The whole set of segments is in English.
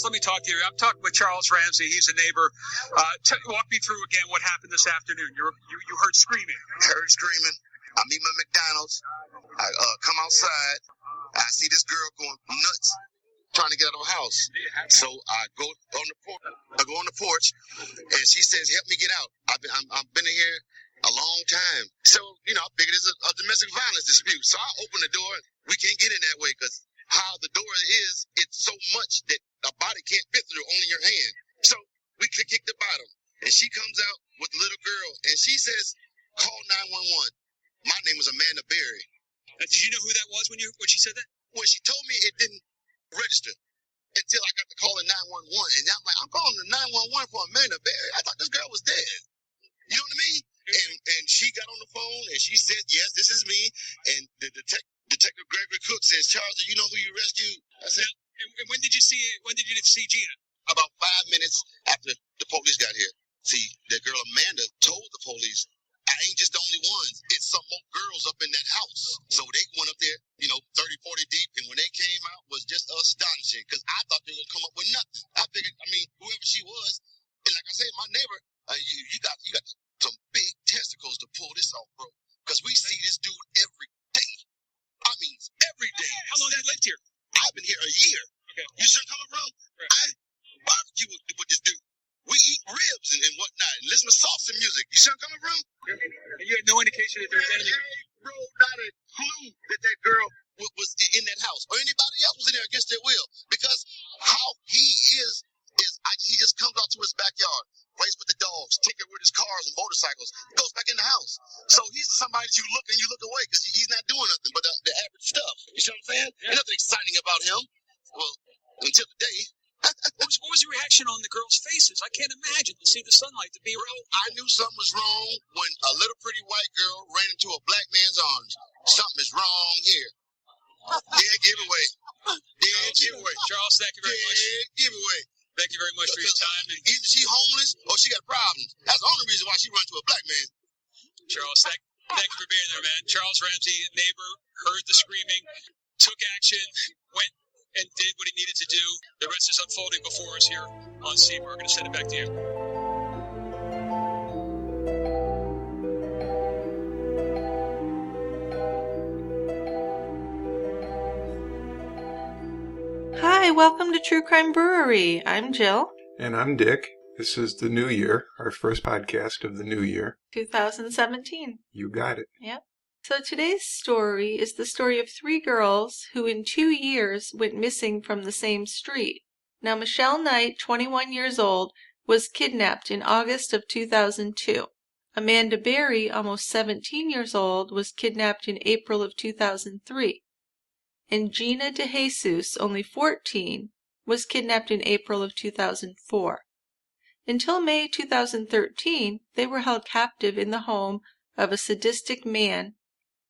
Charles, let me talk to you. I'm talking with Charles Ramsey. He's a neighbor. Walk me through again what happened this afternoon. You heard screaming. Heard screaming. I meet my McDonald's. I come outside. I see this girl going nuts, trying to get out of her house. So I go on the porch, and she says, "Help me get out. I've been in here a long time." So I figured it's a domestic violence dispute. So I open the door. We can't get in that way because how the door is, it's so much that a body can't fit through, only your hand. So we kick the bottom, and she comes out with the little girl, and she says, "Call 911." My name was Amanda Berry. Did you know who that was when she said that? When she told me, it didn't register until I got the call at 911, and I'm like, I'm calling the 911 for Amanda Berry. I thought this girl was dead. You know what I mean? And she got on the phone, and she said, "Yes, this is me." And the Detective Gregory Cook says, "Charles, do you know who you rescued?" I said, and when did you see Gina? About 5 minutes after the police got here. See, the girl Amanda told the police, "I ain't just the only ones. It's some more girls up in that house." So they went up there, 30, 40 deep. And when they came out, was just astonishing because I thought they were going to come up with nothing. I figured, whoever she was, and like I said, my neighbor, you got some big testicles to pull this off, bro. Because we see this dude every day. I mean, every day. How long have you lived here? I've been here a year. Okay. You sure coming, bro? Right. I barbecue with this dude. We eat ribs and whatnot and listen to salsa music. You sure coming, bro? And you had no indication that there was anything. Bro, not a clue that girl was in that house or anybody else was in there against their will. Because how he is he just comes out to his backyard, plays with the dogs, tinker with his cars and motorcycles, goes back in the house. So he's somebody that you look away because he's not doing nothing but the average stuff. You see what I'm saying? Yeah. There's nothing exciting about him. Well, until today. What was your reaction on the girls' faces? I can't imagine to see the sunlight to be around. I knew something was wrong when a little pretty white girl ran into a black man's arms. Something is wrong here. Dead giveaway. Dead giveaway. Charles, thank you very much. Dead giveaway. Thank you very much for your time. Either she homeless or she got problems. That's the only reason why she run to a black man. Charles, thank you for being there, man. Charles Ramsey, neighbor, heard the screaming, took action, went and did what he needed to do. The rest is unfolding before us here on scene. We're going to send it back to you. Hi, welcome to True Crime Brewery. I'm Jill. And I'm Dick. This is the new year, our first podcast of the new year. 2017. You got it. Yep. So today's story is the story of 3 girls who in 2 years went missing from the same street. Now, Michelle Knight, 21 years old, was kidnapped in August of 2002. Amanda Berry, almost 17 years old, was kidnapped in April of 2003. And Gina DeJesus, only 14, was kidnapped in April of 2004. Until May 2013, they were held captive in the home of a sadistic man.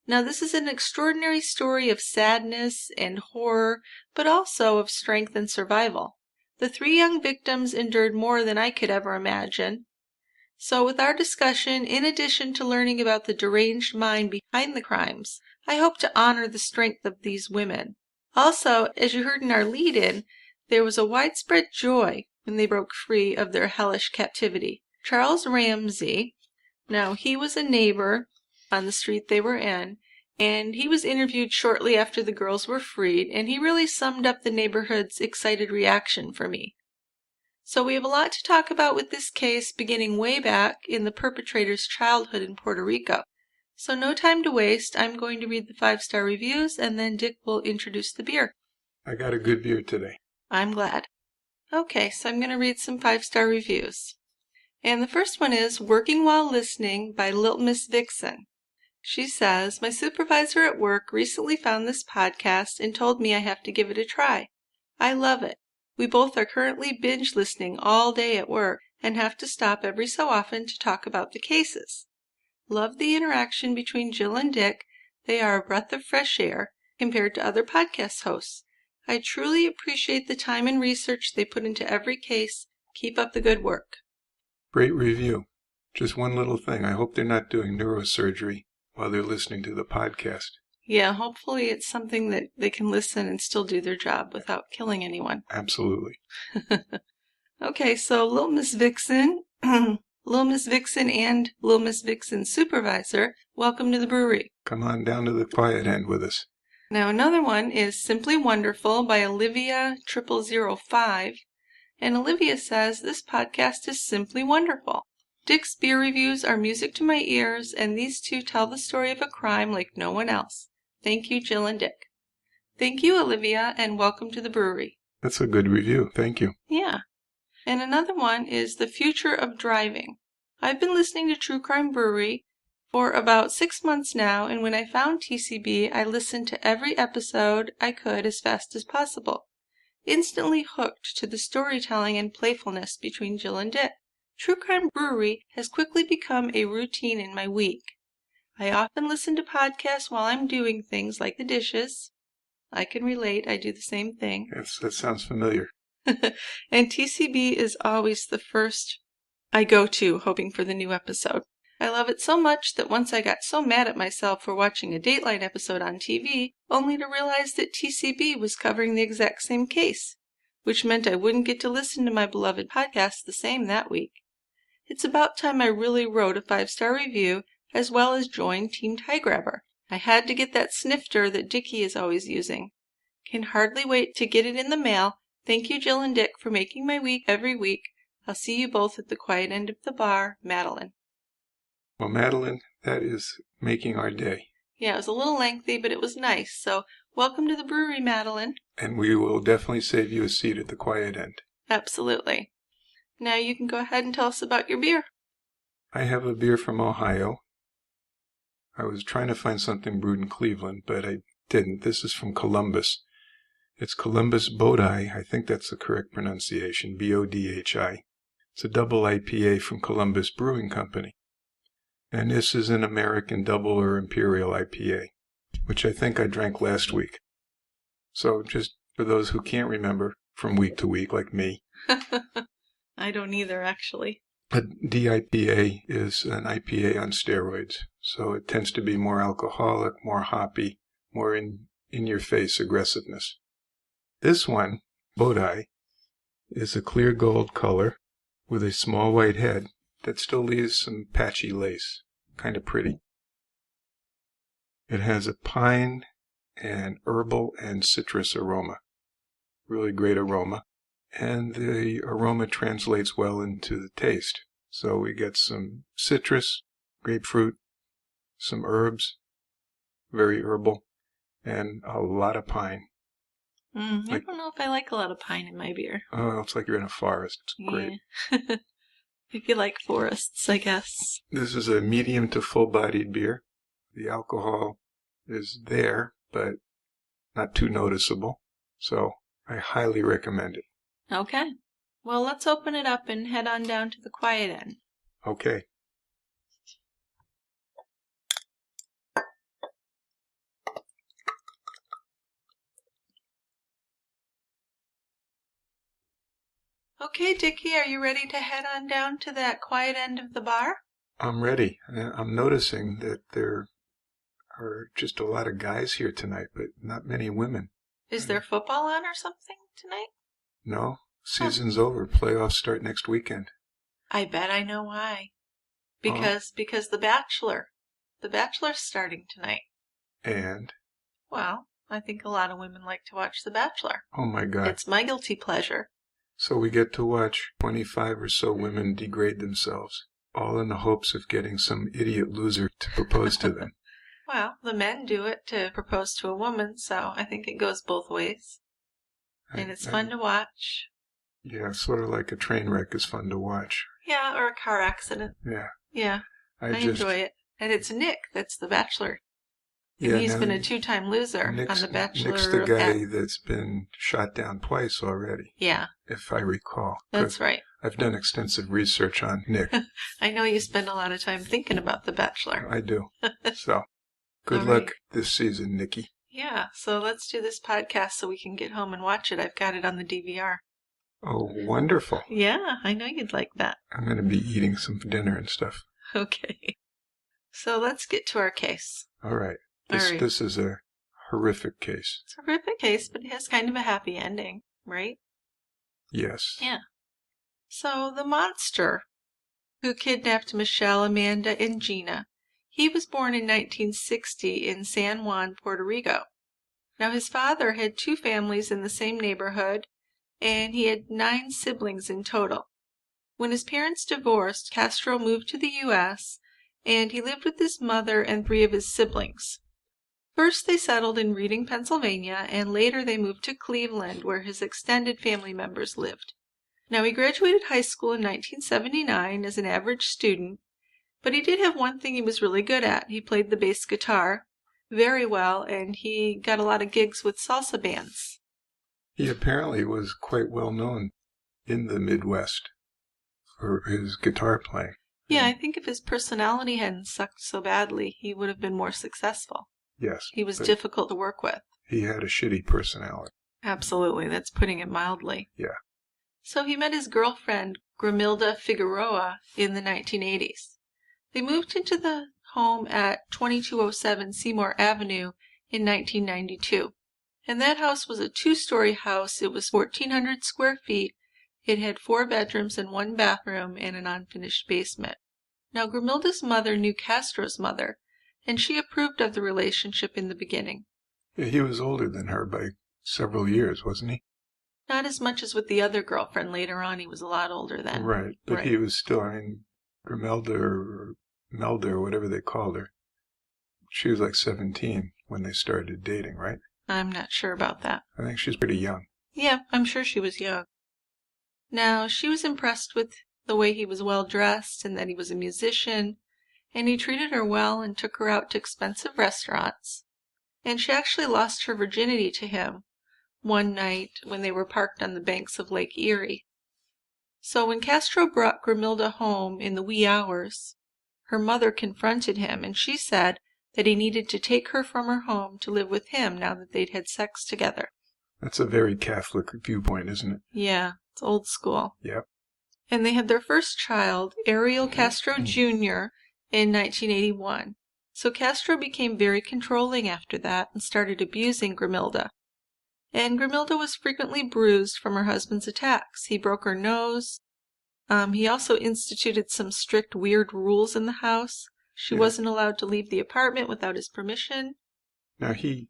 Now, this is an extraordinary story of sadness and horror, but also of strength and survival. The 3 young victims endured more than I could ever imagine. So with our discussion, in addition to learning about the deranged mind behind the crimes, I hope to honor the strength of these women. Also, as you heard in our lead-in, there was a widespread joy when they broke free of their hellish captivity. Charles Ramsey, now he was a neighbor on the street they were in, and he was interviewed shortly after the girls were freed, and he really summed up the neighborhood's excited reaction for me. So we have a lot to talk about with this case beginning way back in the perpetrator's childhood in Puerto Rico. So no time to waste, I'm going to read the 5-star reviews, and then Dick will introduce the beer. I got a good beer today. I'm glad. Okay, so I'm going to read some 5-star reviews. And the first one is Working While Listening by Little Miss Vixen. She says, my supervisor at work recently found this podcast and told me I have to give it a try. I love it. We both are currently binge listening all day at work and have to stop every so often to talk about the cases. Love the interaction between Jill and Dick. They are a breath of fresh air compared to other podcast hosts. I truly appreciate the time and research they put into every case. Keep up the good work. Great review. Just one little thing. I hope they're not doing neurosurgery while they're listening to the podcast. Yeah, hopefully it's something that they can listen and still do their job without killing anyone. Absolutely. Okay, so Little Miss Vixen, Little Miss Vixen and Little Miss Vixen's supervisor, welcome to the brewery. Come on down to the quiet end with us. Now another one is Simply Wonderful by Olivia 0005, and Olivia says this podcast is simply wonderful. Dick's beer reviews are music to my ears, and these two tell the story of a crime like no one else. Thank you, Jill and Dick. Thank you, Olivia, and welcome to the brewery. That's a good review. Thank you. Yeah. And another one is The Future of Driving. I've been listening to True Crime Brewery for about 6 months now, and when I found TCB, I listened to every episode I could as fast as possible. Instantly hooked to the storytelling and playfulness between Jill and Dick. True Crime Brewery has quickly become a routine in my week. I often listen to podcasts while I'm doing things like the dishes. I can relate, I do the same thing. Yes, that sounds familiar. And TCB is always the first I go to, hoping for the new episode. I love it so much that once I got so mad at myself for watching a Dateline episode on TV, only to realize that TCB was covering the exact same case, which meant I wouldn't get to listen to my beloved podcast the same that week. It's about time I really wrote a 5-star review, as well as joined Team Tie Grabber. I had to get that snifter that Dickie is always using. Can hardly wait to get it in the mail. Thank you, Jill and Dick, for making my week every week. I'll see you both at the quiet end of the bar, Madeline. Well, Madeline, that is making our day. Yeah, it was a little lengthy, but it was nice. So, welcome to the brewery, Madeline. And we will definitely save you a seat at the quiet end. Absolutely. Now you can go ahead and tell us about your beer. I have a beer from Ohio. I was trying to find something brewed in Cleveland, but I didn't. This is from Columbus. It's Columbus Bodhi. I think that's the correct pronunciation, Bodhi. It's a double IPA from Columbus Brewing Company. And this is an American double or imperial IPA, which I think I drank last week. So just for those who can't remember from week to week, like me. I don't either, actually. A DIPA is an IPA on steroids, so it tends to be more alcoholic, more hoppy, more in-your-face aggressiveness. This one, Bodhi, is a clear gold color with a small white head that still leaves some patchy lace. Kind of pretty. It has a pine and herbal and citrus aroma. Really great aroma. And the aroma translates well into the taste. So we get some citrus, grapefruit, some herbs, very herbal, and a lot of pine. I don't know if I like a lot of pine in my beer. Oh, it's like you're in a forest. It's great. Yeah. If you like forests, I guess. This is a medium to full-bodied beer. The alcohol is there, but not too noticeable. So I highly recommend it. Okay. Well, let's open it up and head on down to the quiet end. Okay. Okay, Dickie, are you ready to head on down to that quiet end of the bar? I'm ready. I'm noticing that there are just a lot of guys here tonight, but not many women. Is there football on or something tonight? No. Season's over. Playoffs start next weekend. I bet I know why. Because The Bachelor. The Bachelor's starting tonight. And? Well, I think a lot of women like to watch The Bachelor. Oh my God. It's my guilty pleasure. So we get to watch 25 or so women degrade themselves, all in the hopes of getting some idiot loser to propose to them. Well, the men do it to propose to a woman, so I think it goes both ways. And it's fun to watch. Yeah, sort of like a train wreck is fun to watch. Yeah, or a car accident. Yeah. Yeah, I enjoy it. And it's Nick that's the Bachelor. And he's been a 2-time loser on The Bachelor. Nick's the guy that's been shot down twice already. Yeah. If I recall. That's right. I've done extensive research on Nick. I know you spend a lot of time thinking about The Bachelor. I do. So, good luck this season, Nikki. Yeah, so let's do this podcast so we can get home and watch it. I've got it on the DVR. Oh, wonderful. Yeah, I know you'd like that. I'm going to be eating some dinner and stuff. Okay. So let's get to our case. All right. This is a horrific case. It's a horrific case, but it has kind of a happy ending, right? Yes. Yeah. So the monster who kidnapped Michelle, Amanda, and Gina, he was born in 1960 in San Juan, Puerto Rico. Now his father had 2 families in the same neighborhood, and he had 9 siblings in total. When his parents divorced, Castro moved to the U.S., and he lived with his mother and 3 of his siblings. First they settled in Reading, Pennsylvania, and later they moved to Cleveland, where his extended family members lived. Now he graduated high school in 1979 as an average student, but he did have one thing he was really good at. He played the bass guitar very well, and he got a lot of gigs with salsa bands. He apparently was quite well known in the Midwest for his guitar playing. Yeah, I think if his personality hadn't sucked so badly, he would have been more successful. Yes. He was difficult to work with. He had a shitty personality. Absolutely, that's putting it mildly. Yeah. So he met his girlfriend, Grimilda Figueroa, in the 1980s. They moved into the home at 2207 Seymour Avenue in 1992. And that house was a 2-story house. It was 1,400 square feet. It had 4 bedrooms and 1 bathroom and an unfinished basement. Now, Grimilda's mother knew Castro's mother, and she approved of the relationship in the beginning. Yeah, he was older than her by several years, wasn't he? Not as much as with the other girlfriend. Later on, he was a lot older then. Right, but he was still, I mean, Grimilda or Melda or whatever they called her, she was like 17 when they started dating, right? I'm not sure about that. I think she's pretty young. Yeah, I'm sure she was young. Now, she was impressed with the way he was well dressed and that he was a musician, and he treated her well and took her out to expensive restaurants. And she actually lost her virginity to him one night when they were parked on the banks of Lake Erie. So when Castro brought Grimilda home in the wee hours, her mother confronted him, and she said that he needed to take her from her home to live with him now that they'd had sex together. That's a very Catholic viewpoint, isn't it? Yeah, it's old school. Yep. And they had their first child, Ariel Castro Jr., in 1981. So Castro became very controlling after that and started abusing Grimilda. And Grimilda was frequently bruised from her husband's attacks. He broke her nose. He also instituted some strict, weird rules in the house. She wasn't allowed to leave the apartment without his permission. Now, he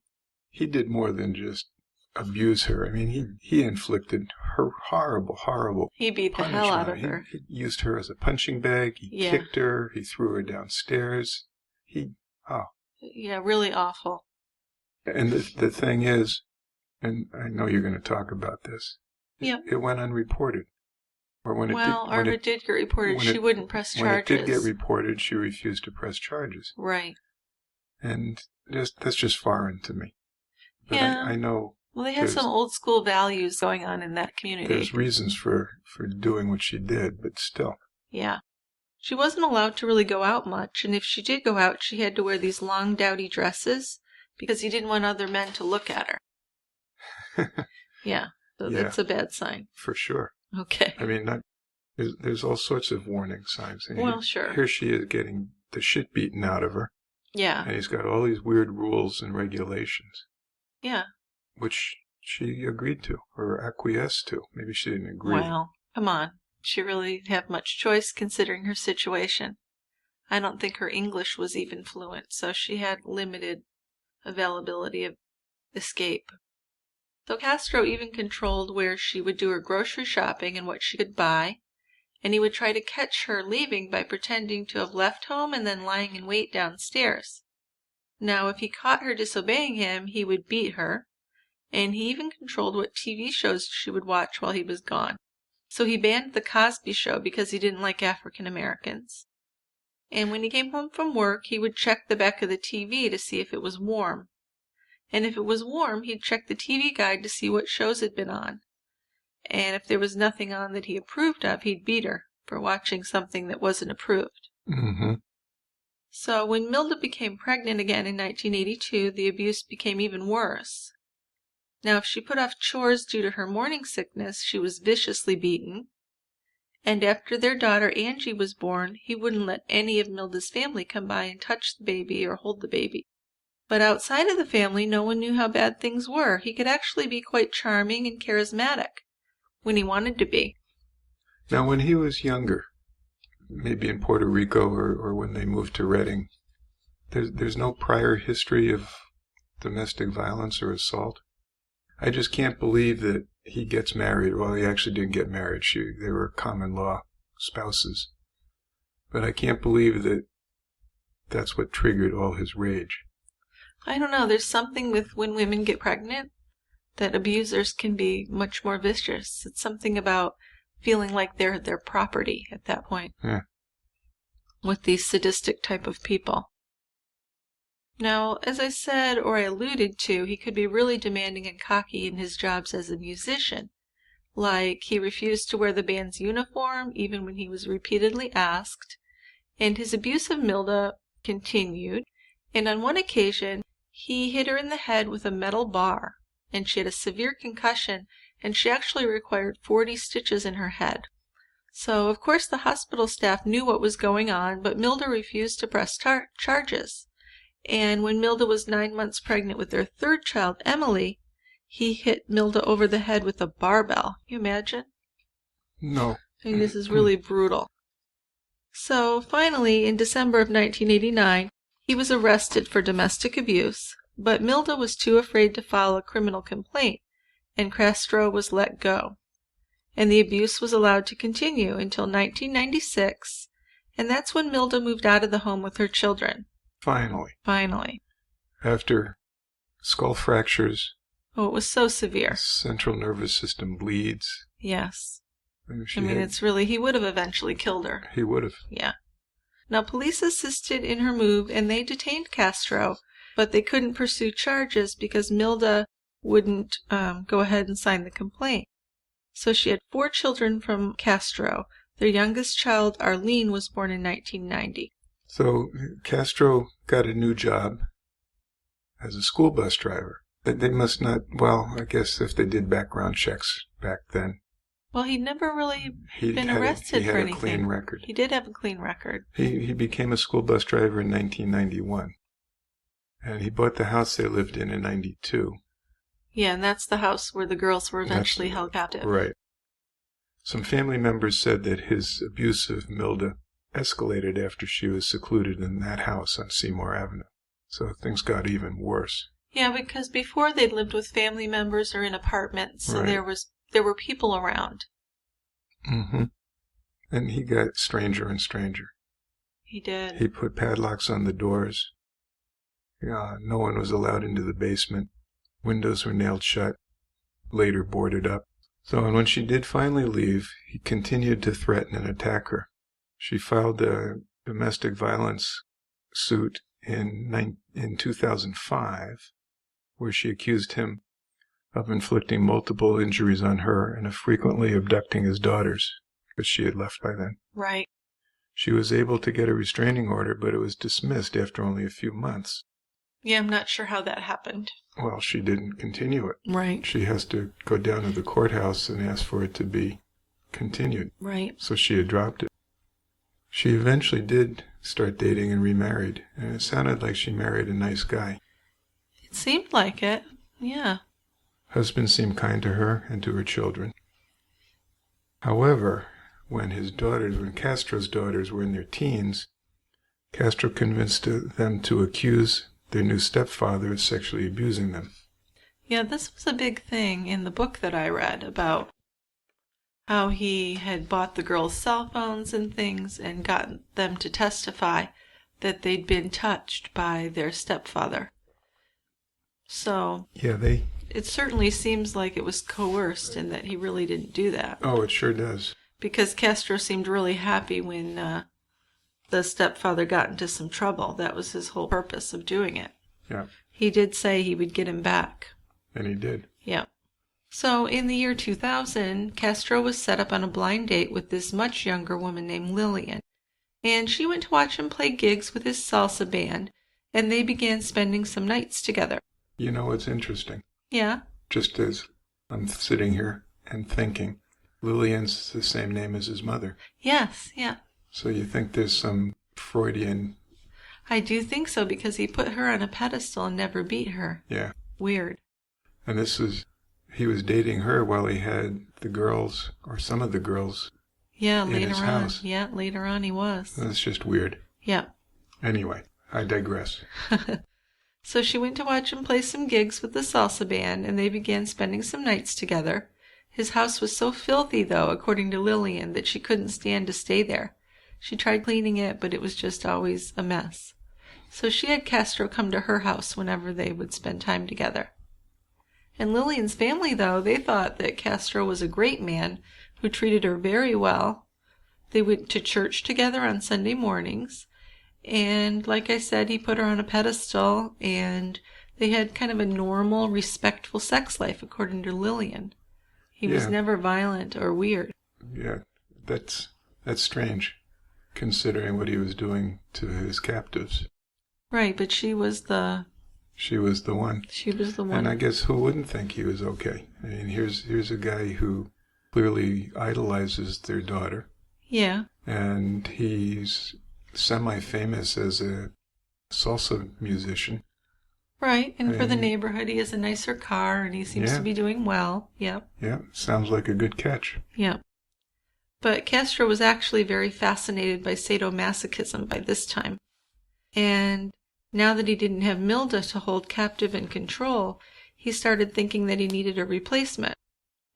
did more than just abuse her. I mean, he inflicted her horrible He beat the hell out of her. He used her as a punching bag. He kicked her. He threw her downstairs. Yeah, really awful. And the thing is, and I know you're going to talk about this. Yeah. It went unreported. Or when it did get reported, she wouldn't press charges. When it did get reported, she refused to press charges. Right. And that's just foreign to me. But yeah. I know. Well, they had some old school values going on in that community. There's reasons for doing what she did, but still. Yeah. She wasn't allowed to really go out much, and if she did go out, she had to wear these long, dowdy dresses because he didn't want other men to look at her. Yeah. So that's a bad sign. For sure. Okay. I mean, there's all sorts of warning signs. And sure. Here she is getting the shit beaten out of her. Yeah. And he's got all these weird rules and regulations. Yeah. Which she agreed to, or acquiesced to. Maybe she didn't agree. Well, come on. She really didn't have much choice considering her situation. I don't think her English was even fluent, so she had limited availability of escape. So Castro even controlled where she would do her grocery shopping and what she could buy, and he would try to catch her leaving by pretending to have left home and then lying in wait downstairs. Now, if he caught her disobeying him, he would beat her, and he even controlled what TV shows she would watch while he was gone. So he banned The Cosby Show because he didn't like African Americans. And when he came home from work, he would check the back of the TV to see if it was warm. And if it was warm, he'd check the TV guide to see what shows had been on. And if there was nothing on that he approved of, he'd beat her for watching something that wasn't approved. Mm-hmm. So when Milda became pregnant again in 1982, the abuse became even worse. Now, if she put off chores due to her morning sickness, she was viciously beaten. And after their daughter Angie was born, he wouldn't let any of Milda's family come by and touch the baby or hold the baby. But outside of the family, no one knew how bad things were. He could actually be quite charming and charismatic when he wanted to be. Now, when he was younger, maybe in Puerto Rico or when they moved to Redding, there's no prior history of domestic violence or assault. I just can't believe that he gets married. Well, he actually didn't get married. They were common law spouses. But I can't believe that that's what triggered all his rage. I don't know. There's something with when women get pregnant that abusers can be much more vicious. It's something about feeling like they're their property at that point. Yeah. With these sadistic type of people. Now, as I said or I alluded to, he could be really demanding and cocky in his jobs as a musician. Like, he refused to wear the band's uniform even when he was repeatedly asked, and his abuse of Milda continued, and on one occasion, he hit her in the head with a metal bar, and she had a severe concussion, and she actually required 40 stitches in her head. So, of course, the hospital staff knew what was going on, but Milda refused to press charges. And when Milda was 9 months pregnant with their third child, Emily, he hit Milda over the head with a barbell. Can you imagine? No. I mean, this is really brutal. So, finally, in December of 1989, he was arrested for domestic abuse, but Milda was too afraid to file a criminal complaint, and Castro was let go. And the abuse was allowed to continue until 1996, and that's when Milda moved out of the home with her children. Finally. After skull fractures. Oh, it was so severe. Central nervous system bleeds. Yes. It's really, he would have eventually killed her. He would have. Yeah. Now, police assisted in her move, and they detained Castro, but they couldn't pursue charges because Milda wouldn't go ahead and sign the complaint. So she had 4 children from Castro. Their youngest child, Arlene, was born in 1990. So Castro got a new job as a school bus driver. They must not, well, I guess if they did background checks back then. Well, he'd never really been arrested for anything. He had a clean record. He did have a clean record. He became a school bus driver in 1991. And he bought the house they lived in 92. Yeah, and that's the house where the girls were eventually held captive. Right. Some family members said that his abuse of Milda escalated after she was secluded in that house on Seymour Avenue. So things got even worse. Yeah, because before they'd lived with family members or in apartments, so right. There were people around. Mm-hmm. And he got stranger and stranger. He did. He put padlocks on the doors. No one was allowed into the basement. Windows were nailed shut, later boarded up. So, and when she did finally leave, he continued to threaten and attack her. She filed a domestic violence suit in 2005, where she accused him of inflicting multiple injuries on her and of frequently abducting his daughters, because she had left by then. Right. She was able to get a restraining order, but it was dismissed after only a few months. Yeah, I'm not sure how that happened. Well, she didn't continue it. Right. She has to go down to the courthouse and ask for it to be continued. Right. So she had dropped it. She eventually did start dating and remarried, and it sounded like she married a nice guy. It seemed like it, yeah. Husband seemed kind to her and to her children. However, when Castro's daughters were in their teens, Castro convinced them to accuse their new stepfather of sexually abusing them. Yeah, this was a big thing in the book that I read about how he had bought the girls' cell phones and things and gotten them to testify that they'd been touched by their stepfather. So, yeah, it certainly seems like it was coerced and that he really didn't do that. Oh, it sure does. Because Castro seemed really happy when the stepfather got into some trouble. That was his whole purpose of doing it. Yeah. He did say he would get him back. And he did. Yeah. So in the year 2000, Castro was set up on a blind date with this much younger woman named Lillian. And she went to watch him play gigs with his salsa band, and they began spending some nights together. You know what's interesting? Yeah? Just as I'm sitting here and thinking, Lillian's the same name as his mother. Yes, yeah. So you think there's some Freudian I do think so, because he put her on a pedestal and never beat her. Yeah. Weird. And he was dating her while he had the girls, or some of the girls, Yeah, in later his on. house. Yeah, later on he was. That's just weird. Yeah. Anyway, I digress. So she went to watch him play some gigs with the salsa band, and they began spending some nights together. His house was so filthy, though, according to Lillian, that she couldn't stand to stay there. She tried cleaning it, but it was just always a mess. So she had Castro come to her house whenever they would spend time together. And Lillian's family, though, they thought that Castro was a great man who treated her very well. They went to church together on Sunday mornings. And like I said, he put her on a pedestal, and they had kind of a normal, respectful sex life, according to Lillian. He was never violent or weird. Yeah, that's strange, considering what he was doing to his captives. Right, but she was the one. She was the one. And I guess who wouldn't think he was okay? I mean, here's a guy who clearly idolizes their daughter. Yeah. And he's semi-famous as a salsa musician. Right, and for the neighborhood, he has a nicer car, and he seems to be doing well. Yep. Yeah, sounds like a good catch. Yep. But Castro was actually very fascinated by sadomasochism by this time. And now that he didn't have Milda to hold captive and control, he started thinking that he needed a replacement.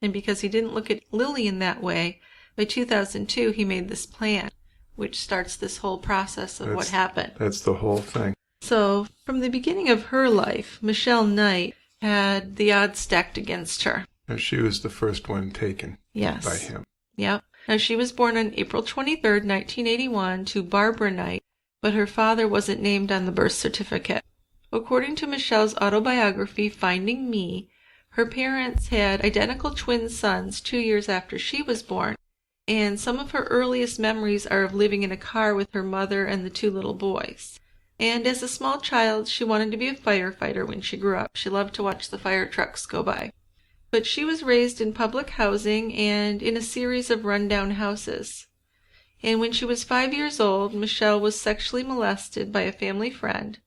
And because he didn't look at Lillian that way, by 2002 he made this plan, which starts this whole process of what happened. That's the whole thing. So, from the beginning of her life, Michelle Knight had the odds stacked against her. And she was the first one taken by him. Yep. Now, she was born on April 23rd, 1981, to Barbara Knight, but her father wasn't named on the birth certificate. According to Michelle's autobiography, Finding Me, her parents had identical twin sons 2 years after she was born, and some of her earliest memories are of living in a car with her mother and the 2 little boys. And as a small child, she wanted to be a firefighter when she grew up. She loved to watch the fire trucks go by. But she was raised in public housing and in a series of rundown houses. And when she was 5 years old, Michelle was sexually molested by a family friend.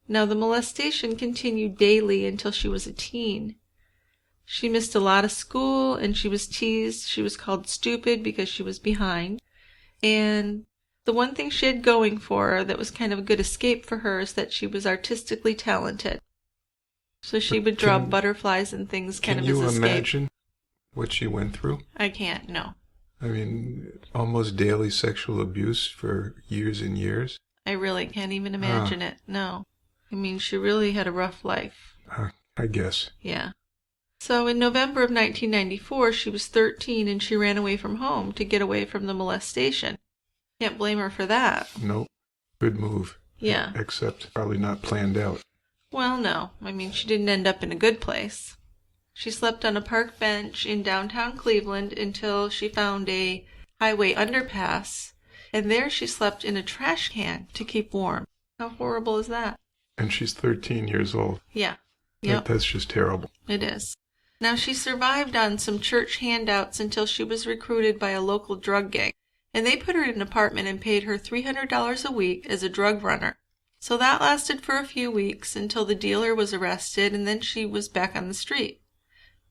Now, the molestation continued daily until she was a teen. She missed a lot of school, and she was teased. She was called stupid because she was behind. And the one thing she had going for her that was kind of a good escape for her is that she was artistically talented. So she would draw butterflies and things kind of as escape. Can you imagine what she went through? I can't, no. I mean, almost daily sexual abuse for years and years. I really can't even imagine it, no. I mean, she really had a rough life. I guess. Yeah. So in November of 1994, she was 13 and she ran away from home to get away from the molestation. Can't blame her for that. Nope. Good move. Yeah. Except probably not planned out. Well, no. I mean, she didn't end up in a good place. She slept on a park bench in downtown Cleveland until she found a highway underpass, and there she slept in a trash can to keep warm. How horrible is that? And she's 13 years old. Yeah. Yep. That's just terrible. It is. Now, she survived on some church handouts until she was recruited by a local drug gang, and they put her in an apartment and paid her $300 a week as a drug runner. So that lasted for a few weeks until the dealer was arrested, and then she was back on the street.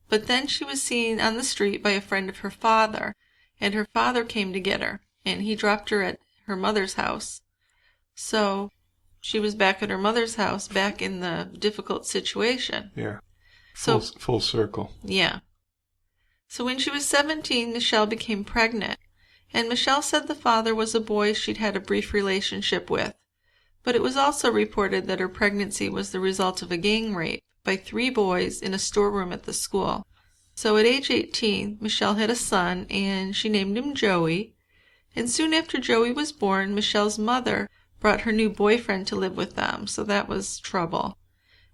But then she was seen on the street by a friend of her father, and her father came to get her, and he dropped her at her mother's house. So she was back at her mother's house, back in the difficult situation. Yeah. So full circle. Yeah. So when she was 17, Michelle became pregnant, and Michelle said the father was a boy she'd had a brief relationship with. But it was also reported that her pregnancy was the result of a gang rape by 3 boys in a storeroom at the school. So at age 18, Michelle had a son, and she named him Joey. And soon after Joey was born, Michelle's mother brought her new boyfriend to live with them, so that was trouble.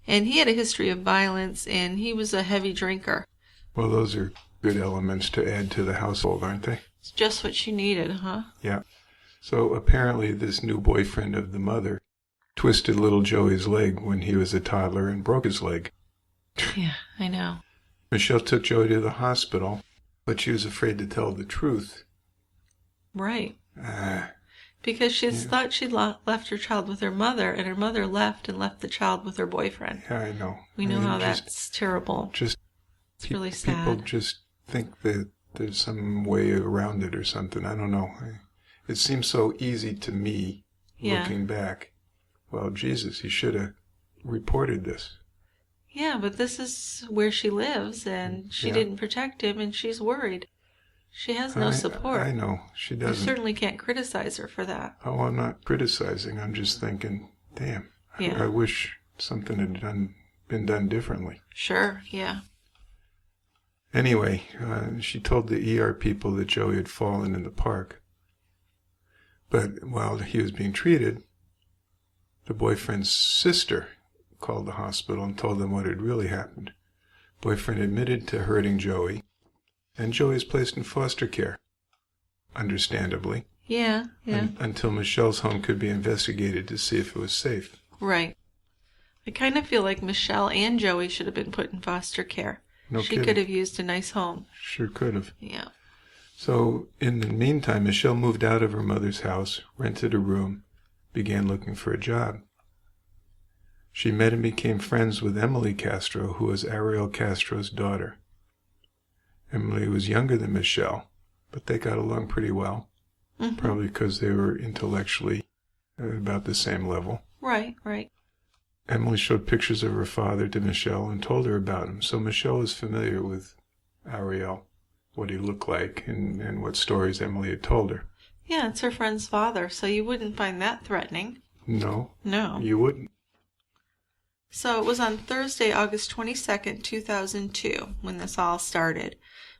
And he had a history of violence, and he was a heavy drinker. Well, those are good elements to add to the household, aren't they? It's just what she needed, huh? Yeah. So apparently this new boyfriend of the mother twisted little Joey's leg when he was a toddler and broke his leg. Yeah, I know. Michelle took Joey to the hospital, but she was afraid to tell the truth. Right. Because she thought she'd left her child with her mother, and her mother left and left the child with her boyfriend. Yeah, I know. We know how that's terrible. It's really sad. People just think that there's some way around it or something. I don't know. It seems so easy to me, looking back. Well, Jesus, he should have reported this. Yeah, but this is where she lives, and she didn't protect him, and she's worried. She has no support. I know. She doesn't. You certainly can't criticize her for that. Oh, I'm not criticizing. I'm just thinking, damn, I wish something had been done differently. Sure, yeah. Anyway, she told the ER people that Joey had fallen in the park. But while he was being treated, the boyfriend's sister called the hospital and told them what had really happened. Boyfriend admitted to hurting Joey, and Joey is placed in foster care, understandably. Yeah. Until Michelle's home could be investigated to see if it was safe. Right. I kind of feel like Michelle and Joey should have been put in foster care. No she kidding. could have used a nice home. Sure could have. Yeah. So, in the meantime, Michelle moved out of her mother's house, rented a room, began looking for a job. She met and became friends with Emily Castro, who was Ariel Castro's daughter. Emily was younger than Michelle, but they got along pretty well, probably because they were intellectually about the same level. Right. Emily showed pictures of her father to Michelle and told her about him, so Michelle was familiar with Ariel, what he looked like, and what stories Emily had told her. Yeah, it's her friend's father, so you wouldn't find that threatening. No. No. You wouldn't. So it was on Thursday, August 22nd, 2002, when this all started.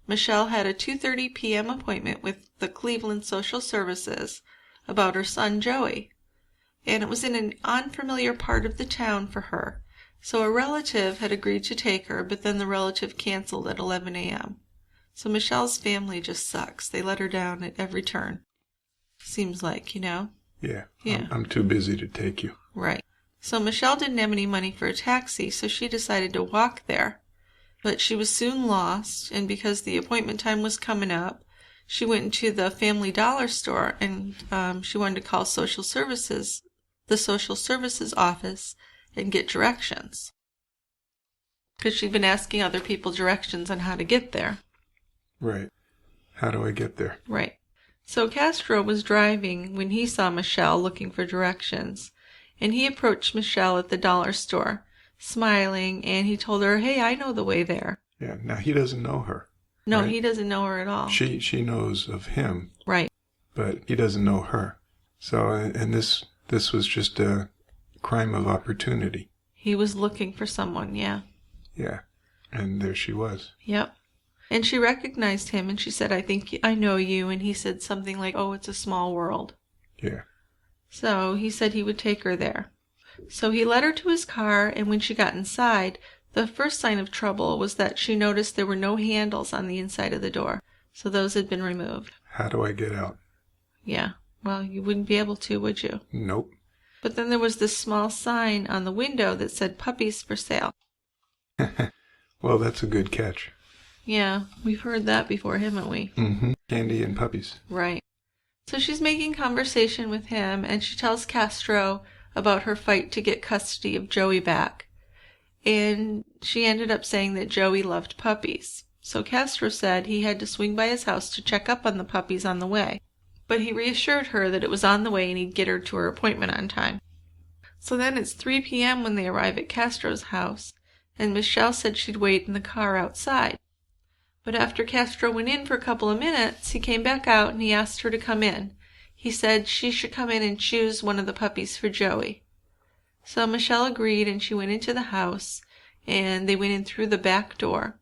Michelle had a 2:30 p.m. appointment with the Cleveland Social Services about her son Joey. And it was in an unfamiliar part of the town for her. So a relative had agreed to take her, but then the relative canceled at 11 a.m. So Michelle's family just sucks. They let her down at every turn. Seems like, Yeah. Yeah. I'm too busy to take you. Right. So Michelle didn't have any money for a taxi, so she decided to walk there. But she was soon lost, and because the appointment time was coming up, she went into the Family Dollar store, and she wanted to call the social services office and get directions. Because she'd been asking other people directions on how to get there. Right. How do I get there? Right. So Castro was driving when he saw Michelle looking for directions, and he approached Michelle at the dollar store, smiling, and he told her, "Hey, I know the way there." Yeah, now he doesn't know her. No, right? He doesn't know her at all. She knows of him. Right. But he doesn't know her. So, and this was just a crime of opportunity. He was looking for someone, yeah. Yeah, and there she was. Yep. And she recognized him, and she said, "I think I know you," and he said something like, "Oh, it's a small world." Yeah. So he said he would take her there. So he led her to his car, and when she got inside, the first sign of trouble was that she noticed there were no handles on the inside of the door. So those had been removed. How do I get out? Yeah. Well, you wouldn't be able to, would you? Nope. But then there was this small sign on the window that said "Puppies for Sale." Well, that's a good catch. Yeah, we've heard that before, haven't we? Mm-hmm. Candy and puppies. Right. So she's making conversation with him, and she tells Castro about her fight to get custody of Joey back. And she ended up saying that Joey loved puppies. So Castro said he had to swing by his house to check up on the puppies on the way. But he reassured her that it was on the way and he'd get her to her appointment on time. So then it's 3 p.m. when they arrive at Castro's house, and Michelle said she'd wait in the car outside. But after Castro went in for a couple of minutes, he came back out and he asked her to come in. He said she should come in and choose one of the puppies for Joey. So Michelle agreed, and she went into the house, and they went in through the back door.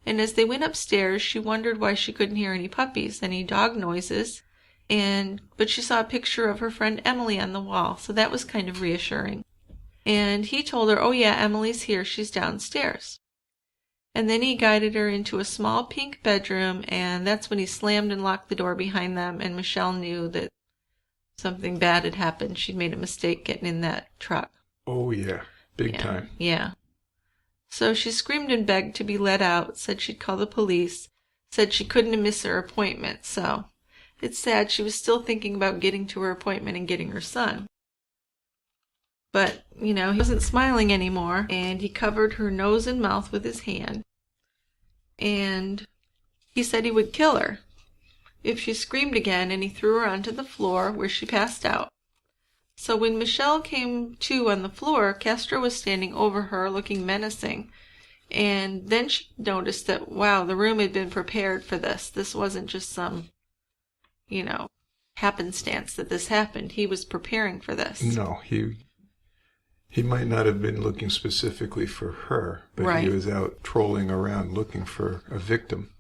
And as they went upstairs, she wondered why she couldn't hear any puppies, any dog noises, but she saw a picture of her friend Emily on the wall, so that was kind of reassuring. And he told her, "Oh yeah, Emily's here, she's downstairs." And then he guided her into a small pink bedroom, and that's when he slammed and locked the door behind them, and Michelle knew that something bad had happened. She'd made a mistake getting in that truck. Oh yeah, big time. Yeah. So she screamed and begged to be let out, said she'd call the police, said she couldn't miss her appointment, so. It's sad. She was still thinking about getting to her appointment and getting her son. But, he wasn't smiling anymore, and he covered her nose and mouth with his hand. And he said he would kill her if she screamed again, and he threw her onto the floor where she passed out. So when Michelle came to on the floor, Castro was standing over her looking menacing. And then she noticed that, wow, the room had been prepared for this. This wasn't just some, happenstance that this happened. He was preparing for this. No, he might not have been looking specifically for her, but right. He was out trolling around looking for a victim.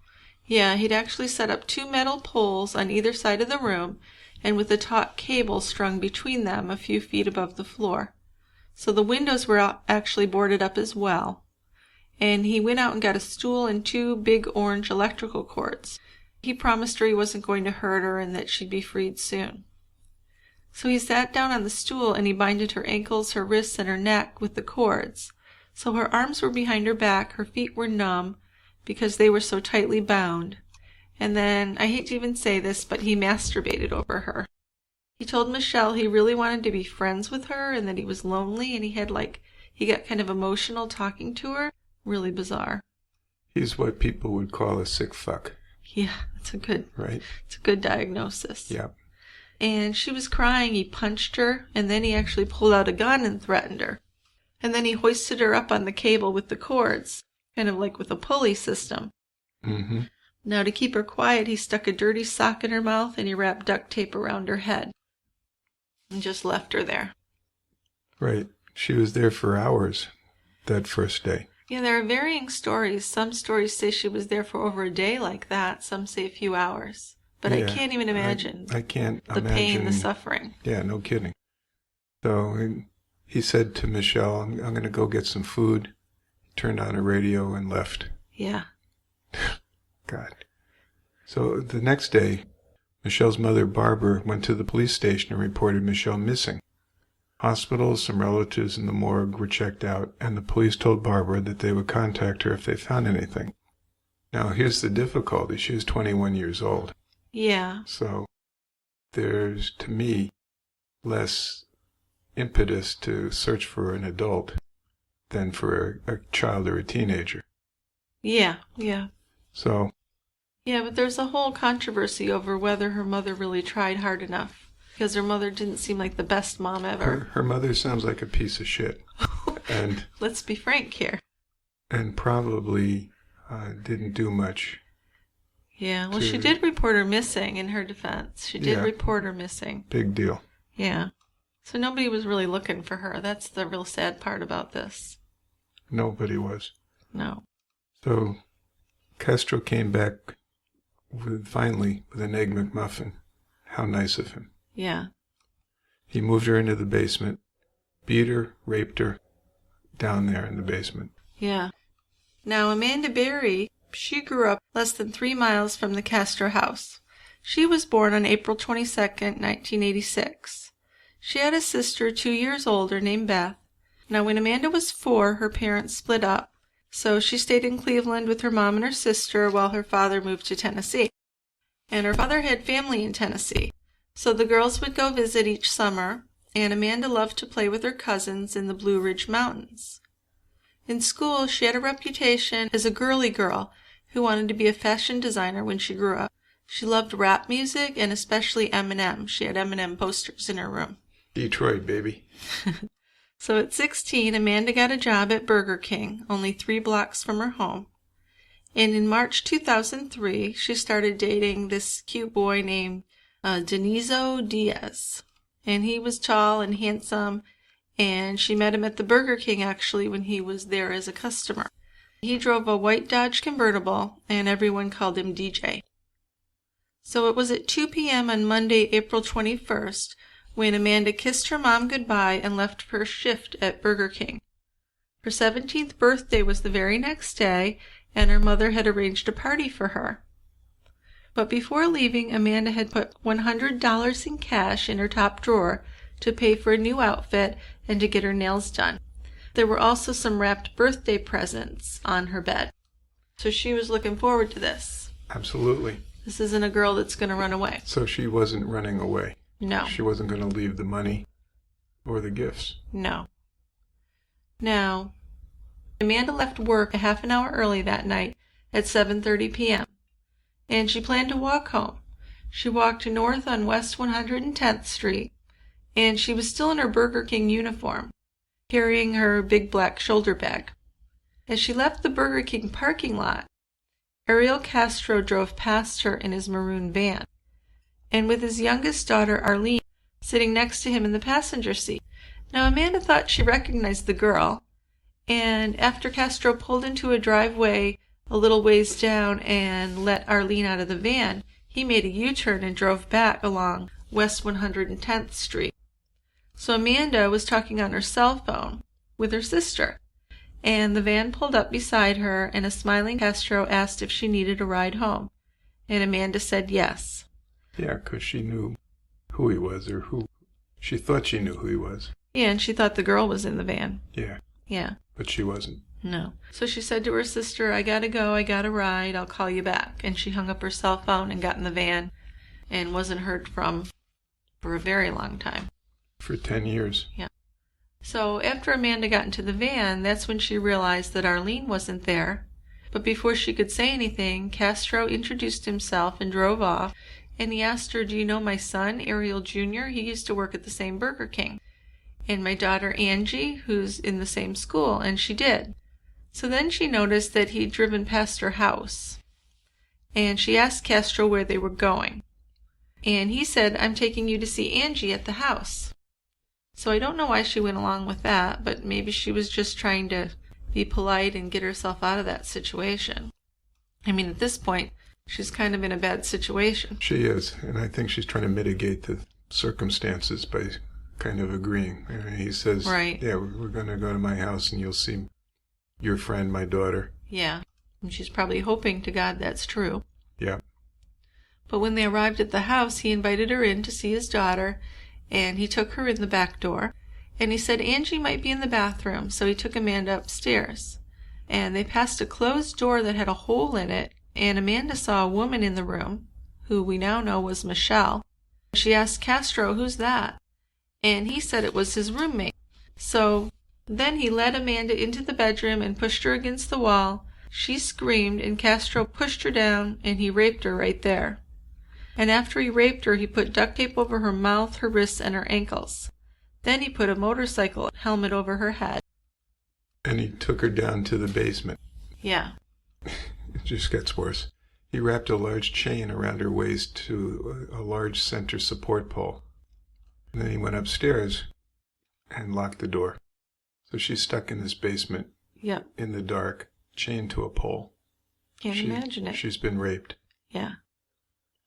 Yeah, he'd actually set up 2 metal poles on either side of the room, and with a taut cable strung between them a few feet above the floor. So the windows were actually boarded up as well. And he went out and got a stool and 2 big orange electrical cords. He promised her he wasn't going to hurt her and that she'd be freed soon. So he sat down on the stool and he binded her ankles, her wrists, and her neck with the cords. So her arms were behind her back, her feet were numb because they were so tightly bound. And then, I hate to even say this, but he masturbated over her. He told Michelle he really wanted to be friends with her and that he was lonely, and he got kind of emotional talking to her. Really bizarre. He's what people would call a sick fuck. Yeah, it's a good diagnosis. Yeah. And she was crying. He punched her, and then he actually pulled out a gun and threatened her. And then he hoisted her up on the cable with the cords, kind of like with a pulley system. Mm-hmm. Now, to keep her quiet, he stuck a dirty sock in her mouth and he wrapped duct tape around her head and just left her there. Right. She was there for hours that first day. Yeah, there are varying stories. Some stories say she was there for over a day like that. Some say a few hours. But yeah, I can't even imagine I can't the imagine pain, the suffering. Yeah, no kidding. So he said to Michelle, I'm going to go get some food. Turned on a radio and left. Yeah. God. So the next day, Michelle's mother, Barbara, went to the police station and reported Michelle missing. Hospitals, some relatives in the morgue were checked out, and the police told Barbara that they would contact her if they found anything. Now, here's the difficulty. She was 21 years old. Yeah. So there's, to me, less impetus to search for an adult than for a child or a teenager. Yeah. So. Yeah, but there's a whole controversy over whether her mother really tried hard enough. Because her mother didn't seem like the best mom ever. Her mother sounds like a piece of shit. And let's be frank here. And probably didn't do much. Yeah, well, she did report her missing in her defense. She did report her missing. Big deal. Yeah. So nobody was really looking for her. That's the real sad part about this. Nobody was. No. So Castro came back finally with an Egg McMuffin. How nice of him. Yeah. He moved her into the basement, beat her, raped her, down there in the basement. Yeah. Now, Amanda Berry, she grew up less than 3 miles from the Castro house. She was born on April 22nd, 1986. She had a sister 2 years older named Beth. Now, when Amanda was 4, her parents split up, so she stayed in Cleveland with her mom and her sister while her father moved to Tennessee. And her father had family in Tennessee. So the girls would go visit each summer, and Amanda loved to play with her cousins in the Blue Ridge Mountains. In school, she had a reputation as a girly girl who wanted to be a fashion designer when she grew up. She loved rap music and especially Eminem. She had Eminem posters in her room. Detroit, baby. So at 16, Amanda got a job at Burger King, only 3 blocks from her home. And in March 2003, she started dating this cute boy named Denizo Diaz. And he was tall and handsome, and she met him at the Burger King actually when he was there as a customer. He drove a white Dodge convertible, and everyone called him DJ. So it was at 2 p.m. on Monday, April 21st, when Amanda kissed her mom goodbye and left for her shift at Burger King. Her 17th birthday was the very next day, and her mother had arranged a party for her. But before leaving, Amanda had put $100 in cash in her top drawer to pay for a new outfit and to get her nails done. There were also some wrapped birthday presents on her bed. So she was looking forward to this. Absolutely. This isn't a girl that's going to run away. So she wasn't running away. No. She wasn't going to leave the money or the gifts. No. Now, Amanda left work a half an hour early that night at 7:30 p.m. and she planned to walk home. She walked north on West 110th Street, and she was still in her Burger King uniform, carrying her big black shoulder bag. As she left the Burger King parking lot, Ariel Castro drove past her in his maroon van, and with his youngest daughter, Arlene, sitting next to him in the passenger seat. Now, Amanda thought she recognized the girl, and after Castro pulled into a driveway a little ways down and let Arlene out of the van, he made a U-turn and drove back along West 110th Street. So Amanda was talking on her cell phone with her sister, and the van pulled up beside her, and a smiling Castro asked if she needed a ride home, and Amanda said yes. Yeah, because she knew who he was, or who she thought she knew who he was. Yeah, and she thought the girl was in the van. Yeah. Yeah. But she wasn't. No. So she said to her sister, I gotta go, I got a ride, I'll call you back. And she hung up her cell phone and got in the van and wasn't heard from for a very long time. For 10 years. Yeah. So after Amanda got into the van, that's when she realized that Arlene wasn't there. But before she could say anything, Castro introduced himself and drove off, and he asked her, do you know my son, Ariel Jr.? He used to work at the same Burger King. And my daughter Angie, who's in the same school, and she did. So then she noticed that he'd driven past her house, and she asked Castro where they were going. And he said, I'm taking you to see Angie at the house. So I don't know why she went along with that, but maybe she was just trying to be polite and get herself out of that situation. I mean, at this point, she's kind of in a bad situation. She is, and I think she's trying to mitigate the circumstances by kind of agreeing. I mean, he says, right. Yeah, we're going to go to my house and you'll see your friend, my daughter. Yeah, and she's probably hoping to God that's true. Yeah. But when they arrived at the house, he invited her in to see his daughter, and he took her in the back door, and he said Angie might be in the bathroom, so he took Amanda upstairs. And they passed a closed door that had a hole in it, and Amanda saw a woman in the room, who we now know was Michelle. She asked Castro, who's that? And he said it was his roommate. So then he led Amanda into the bedroom and pushed her against the wall. She screamed, and Castro pushed her down, and he raped her right there. And after he raped her, he put duct tape over her mouth, her wrists, and her ankles. Then he put a motorcycle helmet over her head. And he took her down to the basement. Yeah. It just gets worse. He wrapped a large chain around her waist to a large center support pole. And then he went upstairs and locked the door. So she's stuck in this basement. Yep. In the dark, chained to a pole. Can't imagine it. She's been raped. Yeah.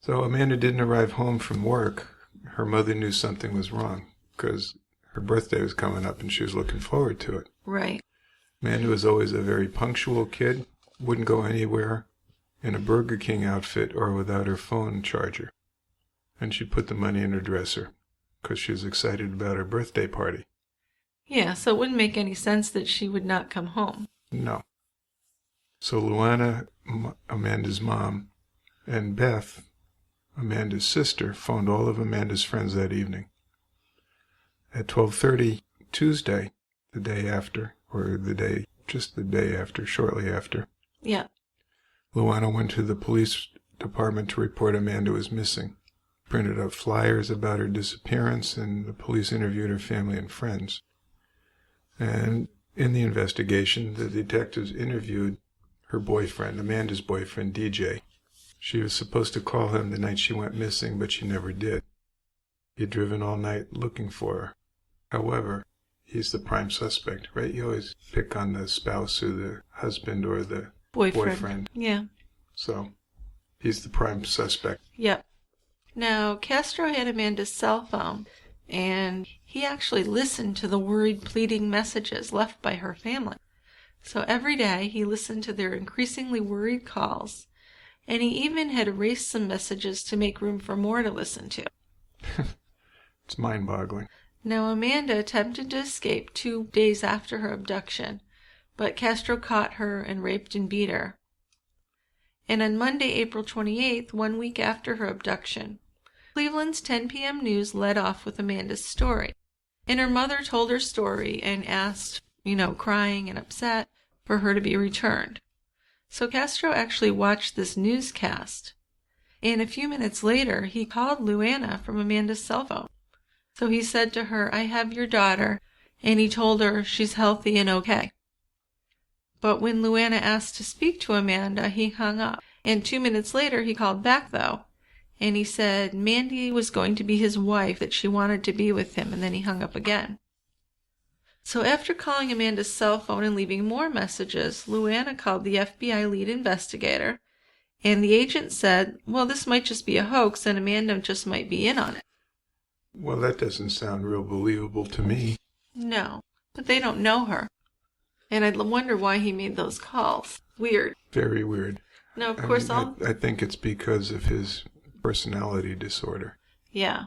So Amanda didn't arrive home from work. Her mother knew something was wrong because her birthday was coming up and she was looking forward to it. Right. Amanda was always a very punctual kid, wouldn't go anywhere in a Burger King outfit or without her phone charger. And she put the money in her dresser because she was excited about her birthday party. Yeah, so it wouldn't make any sense that she would not come home. No. So Luana, Amanda's mom, and Beth, Amanda's sister, phoned all of Amanda's friends that evening. At 12:30 Tuesday, the day after, or just the day after, shortly after. Yeah. Luana went to the police department to report Amanda was missing. Printed up flyers about her disappearance, and the police interviewed her family and friends. And in the investigation, the detectives interviewed her boyfriend, Amanda's boyfriend, DJ. She was supposed to call him the night she went missing, but she never did. He'd driven all night looking for her. However, he's the prime suspect, right? You always pick on the spouse or the husband or the boyfriend. Yeah. So, he's the prime suspect. Yep. Now, Castro had Amanda's cell phone, and he actually listened to the worried, pleading messages left by her family. So every day, he listened to their increasingly worried calls, and he even had erased some messages to make room for more to listen to. It's mind-boggling. Now, Amanda attempted to escape 2 days after her abduction, but Castro caught her and raped and beat her. And on Monday, April 28th, 1 week after her abduction, Cleveland's 10 p.m. news led off with Amanda's story. And her mother told her story and asked, crying and upset, for her to be returned. So Castro actually watched this newscast. And a few minutes later, he called Luana from Amanda's cell phone. So he said to her, "I have your daughter," and he told her she's healthy and okay. But when Luana asked to speak to Amanda, he hung up. And 2 minutes later, he called back, though. And he said Mandy was going to be his wife, that she wanted to be with him, and then he hung up again. So after calling Amanda's cell phone and leaving more messages, Luana called the FBI lead investigator, and the agent said, well, this might just be a hoax, and Amanda just might be in on it. Well, that doesn't sound real believable to me. No, but they don't know her. And I wonder why he made those calls. Weird. Very weird. Now, of course, I think it's because of his personality disorder. Yeah.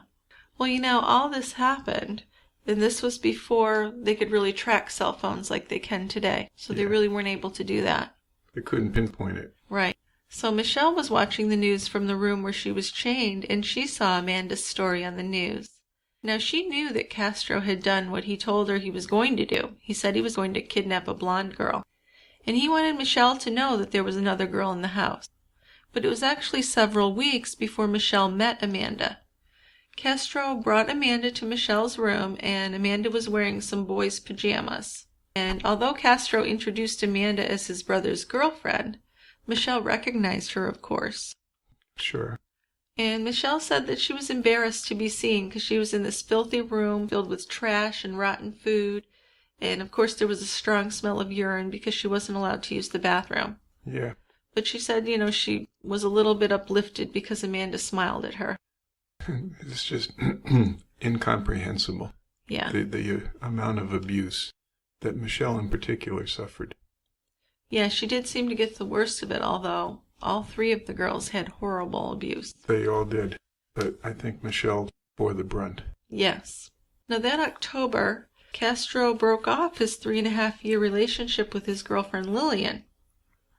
Well, all this happened, and this was before they could really track cell phones like they can today. So they really weren't able to do that. They couldn't pinpoint it. Right. So Michelle was watching the news from the room where she was chained, and she saw Amanda's story on the news. Now, she knew that Castro had done what he told her he was going to do. He said he was going to kidnap a blonde girl. And he wanted Michelle to know that there was another girl in the house. But it was actually several weeks before Michelle met Amanda. Castro brought Amanda to Michelle's room, and Amanda was wearing some boys' pajamas. And although Castro introduced Amanda as his brother's girlfriend, Michelle recognized her, of course. Sure. And Michelle said that she was embarrassed to be seen because she was in this filthy room filled with trash and rotten food. And, of course, there was a strong smell of urine because she wasn't allowed to use the bathroom. Yeah. But she said, she was a little bit uplifted because Amanda smiled at her. It's just incomprehensible. Yeah. The amount of abuse that Michelle in particular suffered. Yeah, she did seem to get the worst of it, although all three of the girls had horrible abuse. They all did, but I think Michelle bore the brunt. Yes. Now, that October, Castro broke off his 3.5-year relationship with his girlfriend Lillian.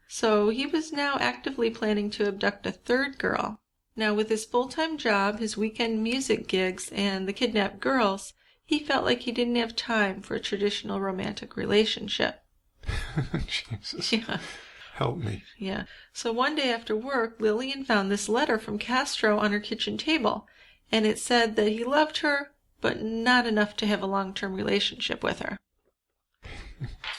So he was now actively planning to abduct a third girl. Now, with his full-time job, his weekend music gigs, and the kidnapped girls, he felt like he didn't have time for a traditional romantic relationship. Jesus. Yeah. Help me. Yeah. So one day after work, Lillian found this letter from Castro on her kitchen table, and it said that he loved her, but not enough to have a long-term relationship with her.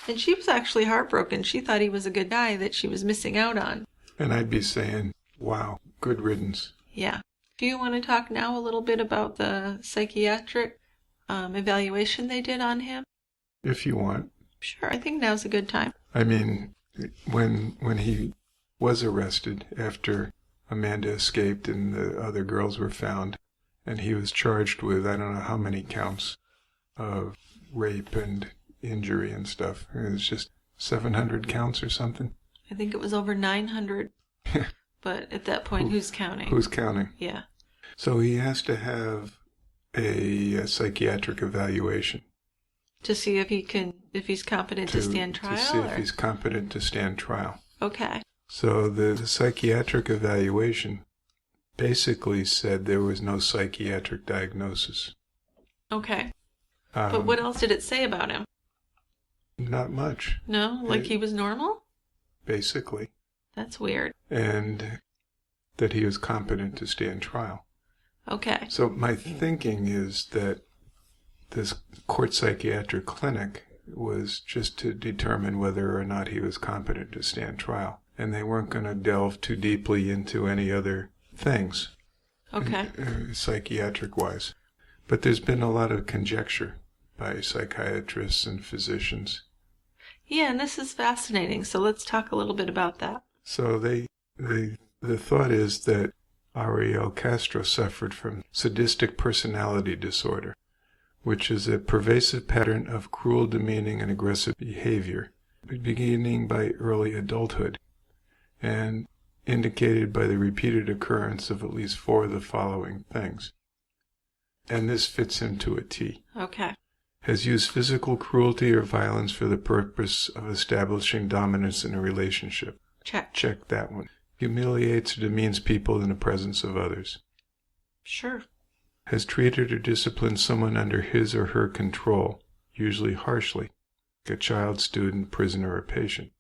And she was actually heartbroken. She thought he was a good guy that she was missing out on. And I'd be saying, wow, good riddance. Yeah. Do you want to talk now a little bit about the psychiatric evaluation they did on him? If you want. Sure, I think now's a good time. I mean, when he was arrested after Amanda escaped and the other girls were found, and he was charged with I don't know how many counts of rape and injury and stuff. It was just 700 counts or something. I think it was over 900. But at that point, who's counting? Who's counting? Yeah. So he has to have a psychiatric evaluation. To see if he's competent to stand trial? To see if he's competent to stand trial. Okay. So the psychiatric evaluation basically said there was no psychiatric diagnosis. Okay. But what else did it say about him? Not much. No? Like he was normal? Basically. That's weird. And that he was competent to stand trial. Okay. So my thinking is that this court psychiatric clinic was just to determine whether or not he was competent to stand trial. And they weren't going to delve too deeply into any other things. Okay. Psychiatric-wise. But there's been a lot of conjecture by psychiatrists and physicians. Yeah, and this is fascinating. So let's talk a little bit about that. So the thought is that Ariel Castro suffered from sadistic personality disorder, which is a pervasive pattern of cruel, demeaning, and aggressive behavior, beginning by early adulthood, and indicated by the repeated occurrence of at least 4 of the following things. And this fits him to a T. Okay. Has used physical cruelty or violence for the purpose of establishing dominance in a relationship. Check. Check that one. Humiliates or demeans people in the presence of others. Sure. Has treated or disciplined someone under his or her control, usually harshly. A child, student, prisoner, or patient.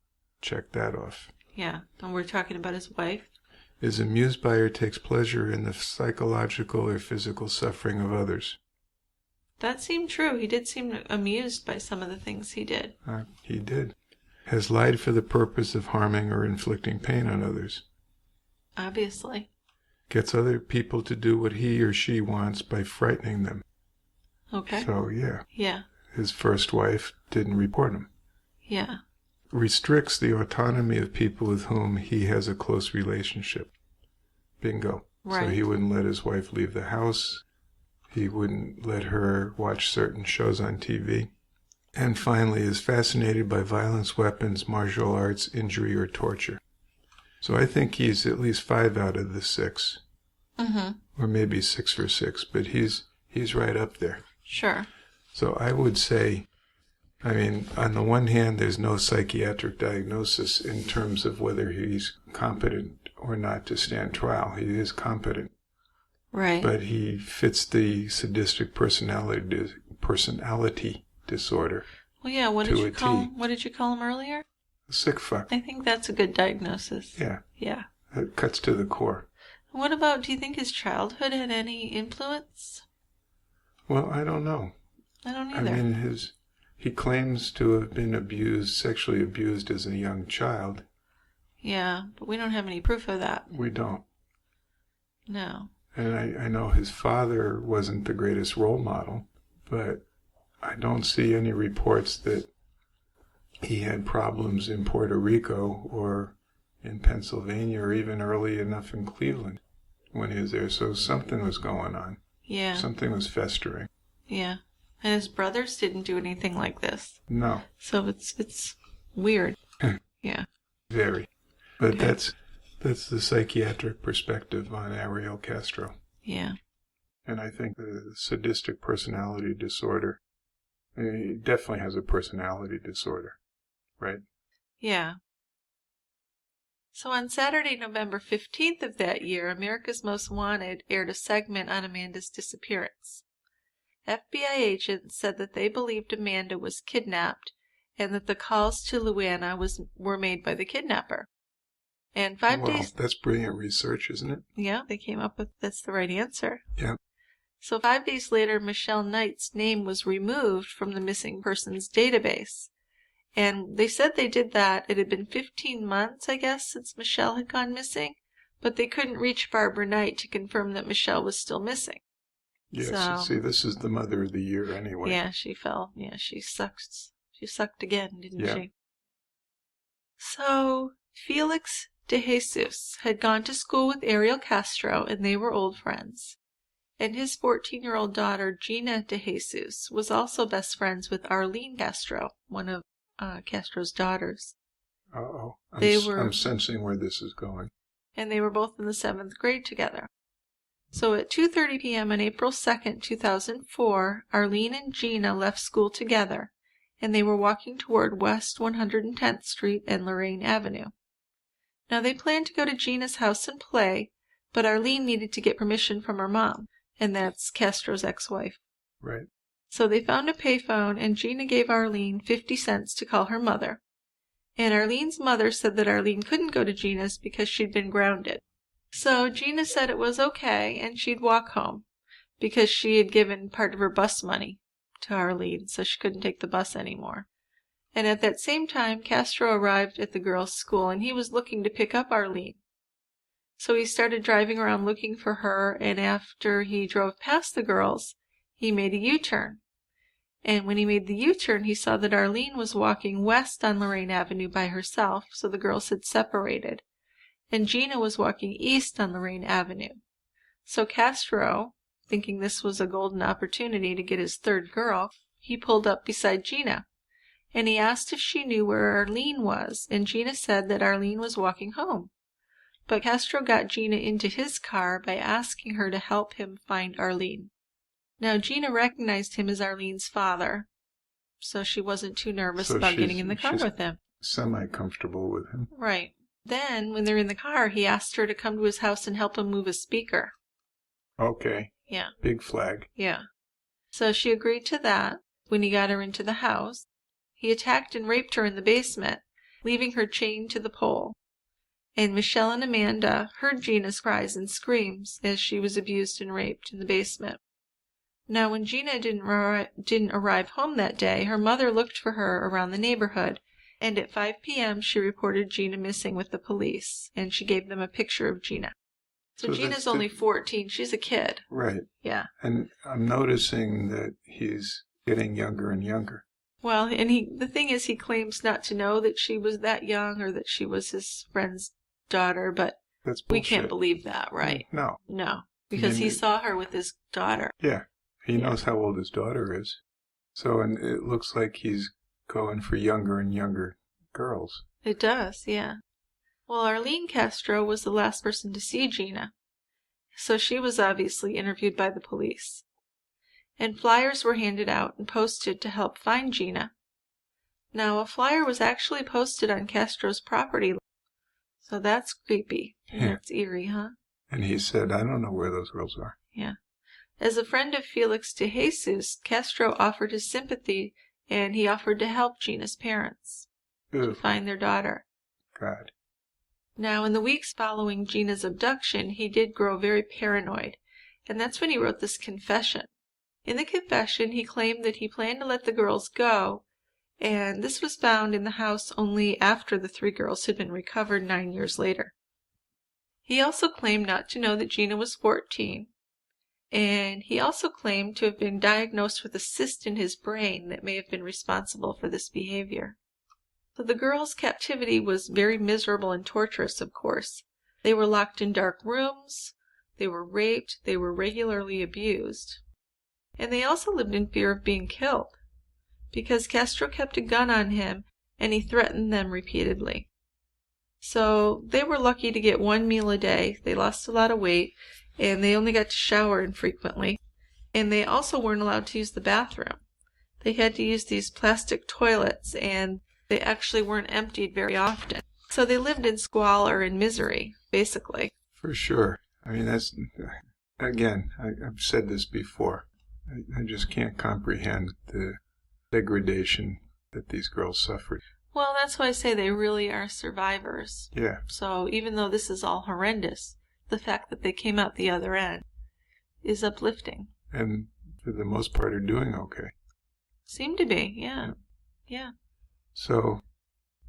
Check that off. Yeah, and we're talking about his wife. Is amused by or takes pleasure in the psychological or physical suffering of others. That seemed true. He did seem amused by some of the things he did. He did. Has lied for the purpose of harming or inflicting pain on others. Obviously. Gets other people to do what he or she wants by frightening them. Okay. So, yeah. Yeah. His first wife didn't report him. Yeah. Restricts the autonomy of people with whom he has a close relationship. Bingo. Right. So he wouldn't let his wife leave the house. He wouldn't let her watch certain shows on TV. And finally, is fascinated by violence, weapons, martial arts, injury, or torture. So I think he's at least 5 out of the 6. Mm-hmm. Or maybe 6 for 6, but he's right up there. Sure. So I would say, I mean, on the one hand, there's no psychiatric diagnosis in terms of whether he's competent or not to stand trial. He is competent. Right. But he fits the sadistic personality disorder. Well, yeah. What to did you a call T. him? What did you call him earlier? Sick fuck. I think that's a good diagnosis. Yeah. Yeah. It cuts to the core. What about, do you think his childhood had any influence? Well, I don't know. I don't either. I mean, he claims to have been sexually abused as a young child. Yeah, but we don't have any proof of that. We don't. No. And I know his father wasn't the greatest role model, but I don't see any reports that he had problems in Puerto Rico or in Pennsylvania or even early enough in Cleveland when he was there. So something was going on. Yeah. Something was festering. Yeah. And his brothers didn't do anything like this. No. So it's weird. Yeah. Very. But Okay. that's the psychiatric perspective on Ariel Castro. Yeah. And I think the sadistic personality disorder, he definitely has a personality disorder, right? Yeah. So on Saturday, November 15th of that year, America's Most Wanted aired a segment on Amanda's disappearance. FBI agents said that they believed Amanda was kidnapped and that the calls to Luana were made by the kidnapper. And 5 days... That's brilliant research, isn't it? Yeah, they came up with that's the right answer. Yeah. So 5 days later, Michelle Knight's name was removed from the missing persons database. And they said they did that. It had been 15 months, I guess, since Michelle had gone missing. But they couldn't reach Barbara Knight to confirm that Michelle was still missing. Yes, So, see, this is the mother of the year anyway. yeah, she fell. Yeah, she sucked. She sucked again, didn't she? So, Felix de Jesus had gone to school with Ariel Castro, and they were old friends. And his 14-year-old daughter, Gina de Jesus, was also best friends with Arlene Castro, one of Castro's daughters. Uh-oh. I'm sensing where this is going. And they were both in the 7th grade together. So at 2:30 p.m. on April 2nd, 2004, Arlene and Gina left school together, and they were walking toward West 110th Street and Lorraine Avenue. Now they planned to go to Gina's house and play, but Arlene needed to get permission from her mom, and that's Castro's ex-wife. Right. So they found a payphone, and Gina gave Arlene 50 cents to call her mother. And Arlene's mother said that Arlene couldn't go to Gina's because she'd been grounded. So Gina said it was okay, and she'd walk home, because she had given part of her bus money to Arlene, so she couldn't take the bus anymore. And at that same time, Castro arrived at the girls' school, and he was looking to pick up Arlene. So he started driving around looking for her, and after he drove past the girls, he made a U-turn. And when he made the U-turn, he saw that Arlene was walking west on Lorraine Avenue by herself, so the girls had separated. And Gina was walking east on Lorraine Avenue. So Castro, thinking this was a golden opportunity to get his third girl, he pulled up beside Gina. And he asked if she knew where Arlene was, and Gina said that Arlene was walking home. But Castro got Gina into his car by asking her to help him find Arlene. Now Gina recognized him as Arlene's father, so she wasn't too nervous about getting in the car with him. Semi-comfortable with him. Right. Then, when they're in the car, he asked her to come to his house and help him move a speaker. Okay. Yeah. Big flag. Yeah. So she agreed to that. When he got her into the house, he attacked and raped her in the basement, leaving her chained to the pole. And Michelle and Amanda heard Gina's cries and screams as she was abused and raped in the basement. Now, when Gina didn't arrive home that day, her mother looked for her around the neighborhood, and at 5 p.m. she reported Gina missing with the police, and she gave them a picture of Gina. So Gina's only 14. She's a kid. Right. Yeah. And I'm noticing that he's getting younger and younger. Well, and the thing is, he claims not to know that she was that young or that she was his friend's daughter, but That's bullshit. we can't believe that, right? No. No, because he saw her with his daughter. Yeah. He knows how old his daughter is. So, and it looks like he's going for younger and younger girls. It does, yeah. Well, Ariel Castro was the last person to see Gina, so she was obviously interviewed by the police. And flyers were handed out and posted to help find Gina. Now, a flyer was actually posted on Castro's property, so that's creepy. Yeah. That's eerie, huh? And he said, I don't know where those girls are. Yeah. As a friend of Felix de Jesus, Castro offered his sympathy, and he offered to help Gina's parents to find their daughter. God. Now, in the weeks following Gina's abduction, he did grow very paranoid, and that's when he wrote this confession. In the confession, he claimed that he planned to let the girls go, and this was found in the house only after the 3 girls had been recovered 9 years later. He also claimed not to know that Gina was 14, and he also claimed to have been diagnosed with a cyst in his brain that may have been responsible for this behavior. So the girls' captivity was very miserable and torturous, of course. They were locked in dark rooms, they were raped, they were regularly abused. And they also lived in fear of being killed, because Castro kept a gun on him and he threatened them repeatedly. So they were lucky to get 1 meal a day, they lost a lot of weight, and they only got to shower infrequently. And they also weren't allowed to use the bathroom. They had to use these plastic toilets, and they actually weren't emptied very often. So they lived in squalor and misery, basically. For sure. I mean, that's, again, I've said this before. I just can't comprehend the degradation that these girls suffered. Well, that's why I say they really are survivors. Yeah. So even though this is all horrendous, the fact that they came out the other end is uplifting. And for the most part are doing okay. Seem to be, yeah. Yeah. So,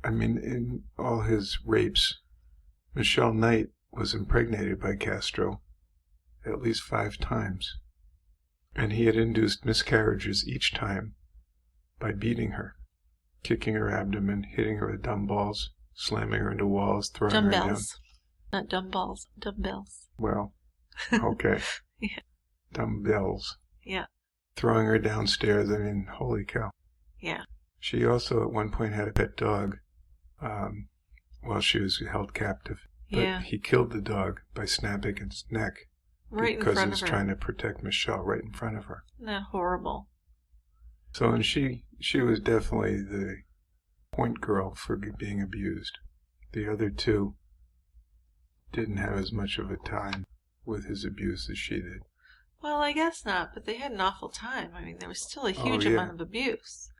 I mean, in all his rapes, Michelle Knight was impregnated by Castro at least 5 times. And he had induced miscarriages each time by beating her, kicking her abdomen, hitting her with dumbbells, slamming her into walls, throwing her down. Dumbbells. Not dumbbells, dumbbells. Well, okay. Yeah. Dumbbells. Yeah. Throwing her downstairs, I mean, holy cow. Yeah. She also at one point had a pet dog while she was held captive. But Yeah. he killed the dog by snapping its neck. Right in because front he was of her. trying to protect Michelle right in front of her. Isn't that horrible? So, and she was definitely the point girl for being abused. The other 2 didn't have as much of a time with his abuse as she did. Well, I guess not, but they had an awful time. I mean, there was still a huge yeah. amount of abuse,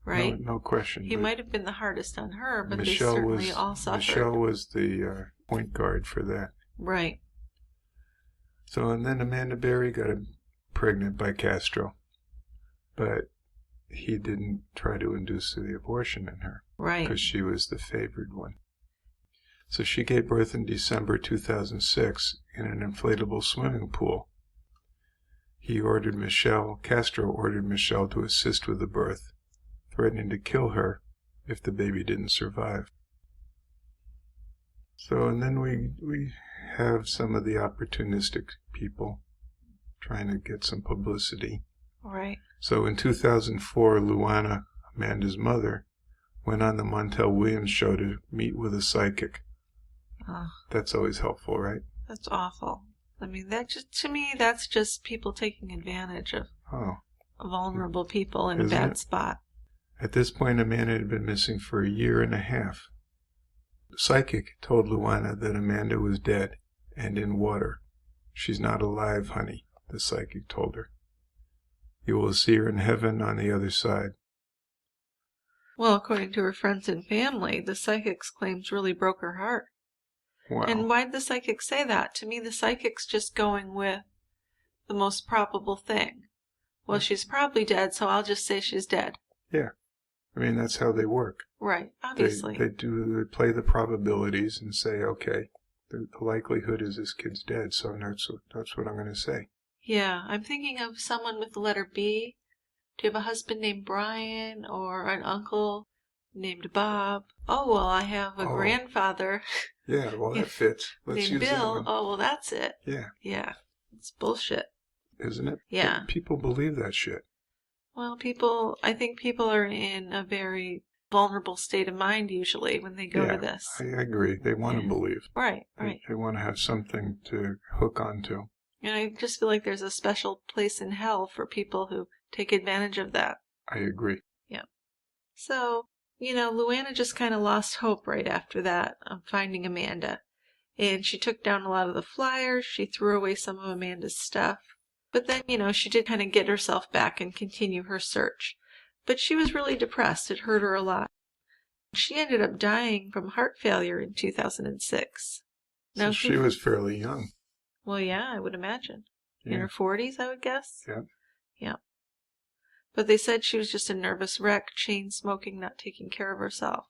right? No question. He might have been the hardest on her, but Michelle they certainly all suffered. Michelle was the point guard for that. Right. So, and then Amanda Berry got pregnant by Castro, but he didn't try to induce the abortion in her. Right. Because she was the favored one. So she gave birth in December 2006 in an inflatable swimming pool. Castro ordered Michelle to assist with the birth, threatening to kill her if the baby didn't survive. So, and then we have some of the opportunistic people trying to get some publicity. Right. So in 2004, Luana, Amanda's mother, went on the Montel Williams show to meet with a psychic. Oh, That's always helpful, right? that's awful. I mean, to me, that's just people taking advantage of vulnerable people in a bad spot. At this point, Amanda had been missing for 1.5 years. The psychic told Luana that Amanda was dead and in water. "She's not alive, honey," the psychic told her. "You will see her in heaven on the other side." Well, according to her friends and family, the psychic's claims really broke her heart. Wow. And why'd the psychic say that? To me, the psychic's just going with the most probable thing. Well, she's probably dead, so I'll just say she's dead. Yeah. I mean, that's how they work. Right, obviously. They play the probabilities and say, okay, the likelihood is this kid's dead, so that's what I'm going to say. Yeah, I'm thinking of someone with the letter B. Do you have a husband named Brian or an uncle named Bob? Oh, well, I have a grandfather. Yeah, well, that fits. Let's named use Bill. that one. Oh, well, that's it. Yeah. Yeah, it's bullshit. Isn't it? Yeah. But people believe that shit. Well, I think people are in a very vulnerable state of mind usually when they go to this. I agree. They want to believe. Right. They want to have something to hook onto. And I just feel like there's a special place in hell for people who take advantage of that. I agree. Yeah. So, Luana just kind of lost hope right after that of finding Amanda. And she took down a lot of the flyers. She threw away some of Amanda's stuff. But then, she did kind of get herself back and continue her search. But she was really depressed. It hurt her a lot. She ended up dying from heart failure in 2006. So she was fairly young. Well, yeah, I would imagine. Yeah. In her 40s, I would guess. Yeah. Yeah. But they said she was just a nervous wreck, chain smoking, not taking care of herself.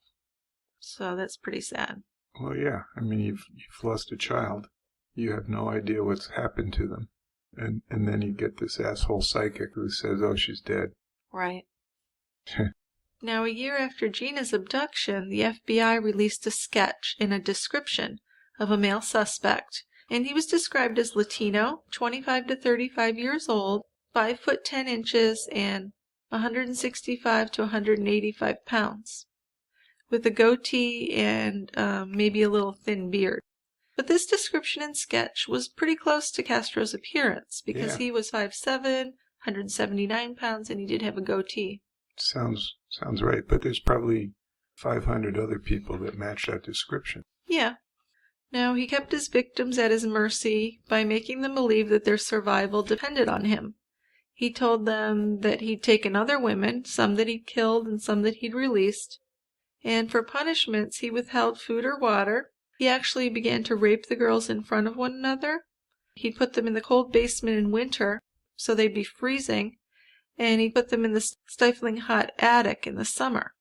So that's pretty sad. Well, yeah. I mean, you've lost a child. You have no idea what's happened to them. And then you get this asshole psychic who says, oh, she's dead. Right. Now, a year after Gina's abduction, the FBI released a sketch and a description of a male suspect, and he was described as Latino, 25 to 35 years old, 5 foot 10 inches, and 165 to 185 pounds, with a goatee and maybe a little thin beard. But this description and sketch was pretty close to Castro's appearance, because he was 5'7", 179 pounds, and he did have a goatee. Sounds right, but there's probably 500 other people that match that description. Yeah. Now, he kept his victims at his mercy by making them believe that their survival depended on him. He told them that he'd taken other women, some that he'd killed and some that he'd released, and for punishments he withheld food or water. He actually began to rape the girls in front of one another. He'd put them in the cold basement in winter, so they'd be freezing, and he'd put them in the stifling hot attic in the summer.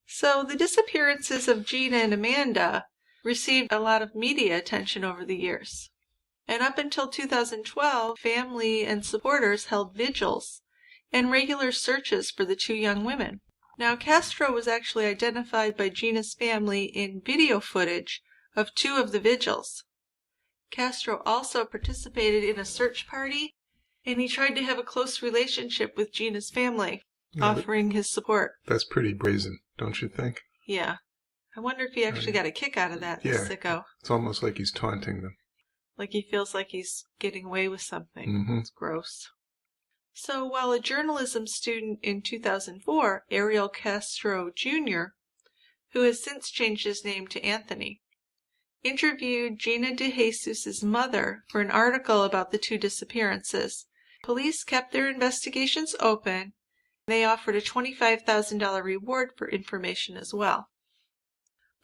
So the disappearances of Gina and Amanda received a lot of media attention over the years. And up until 2012, family and supporters held vigils and regular searches for the two young women. Now, Castro was actually identified by Gina's family in video footage of 2 of the vigils. Castro also participated in a search party, and he tried to have a close relationship with Gina's family, offering his support. That's pretty brazen, don't you think? Yeah. I wonder if he actually got a kick out of that, this sicko. It's almost like he's taunting them. Like he feels like he's getting away with something. Mm-hmm. It's gross. So while a journalism student in 2004, Ariel Castro Jr., who has since changed his name to Anthony, interviewed Gina de Jesus' mother for an article about the 2 disappearances, police kept their investigations open. They offered a $25,000 reward for information as well.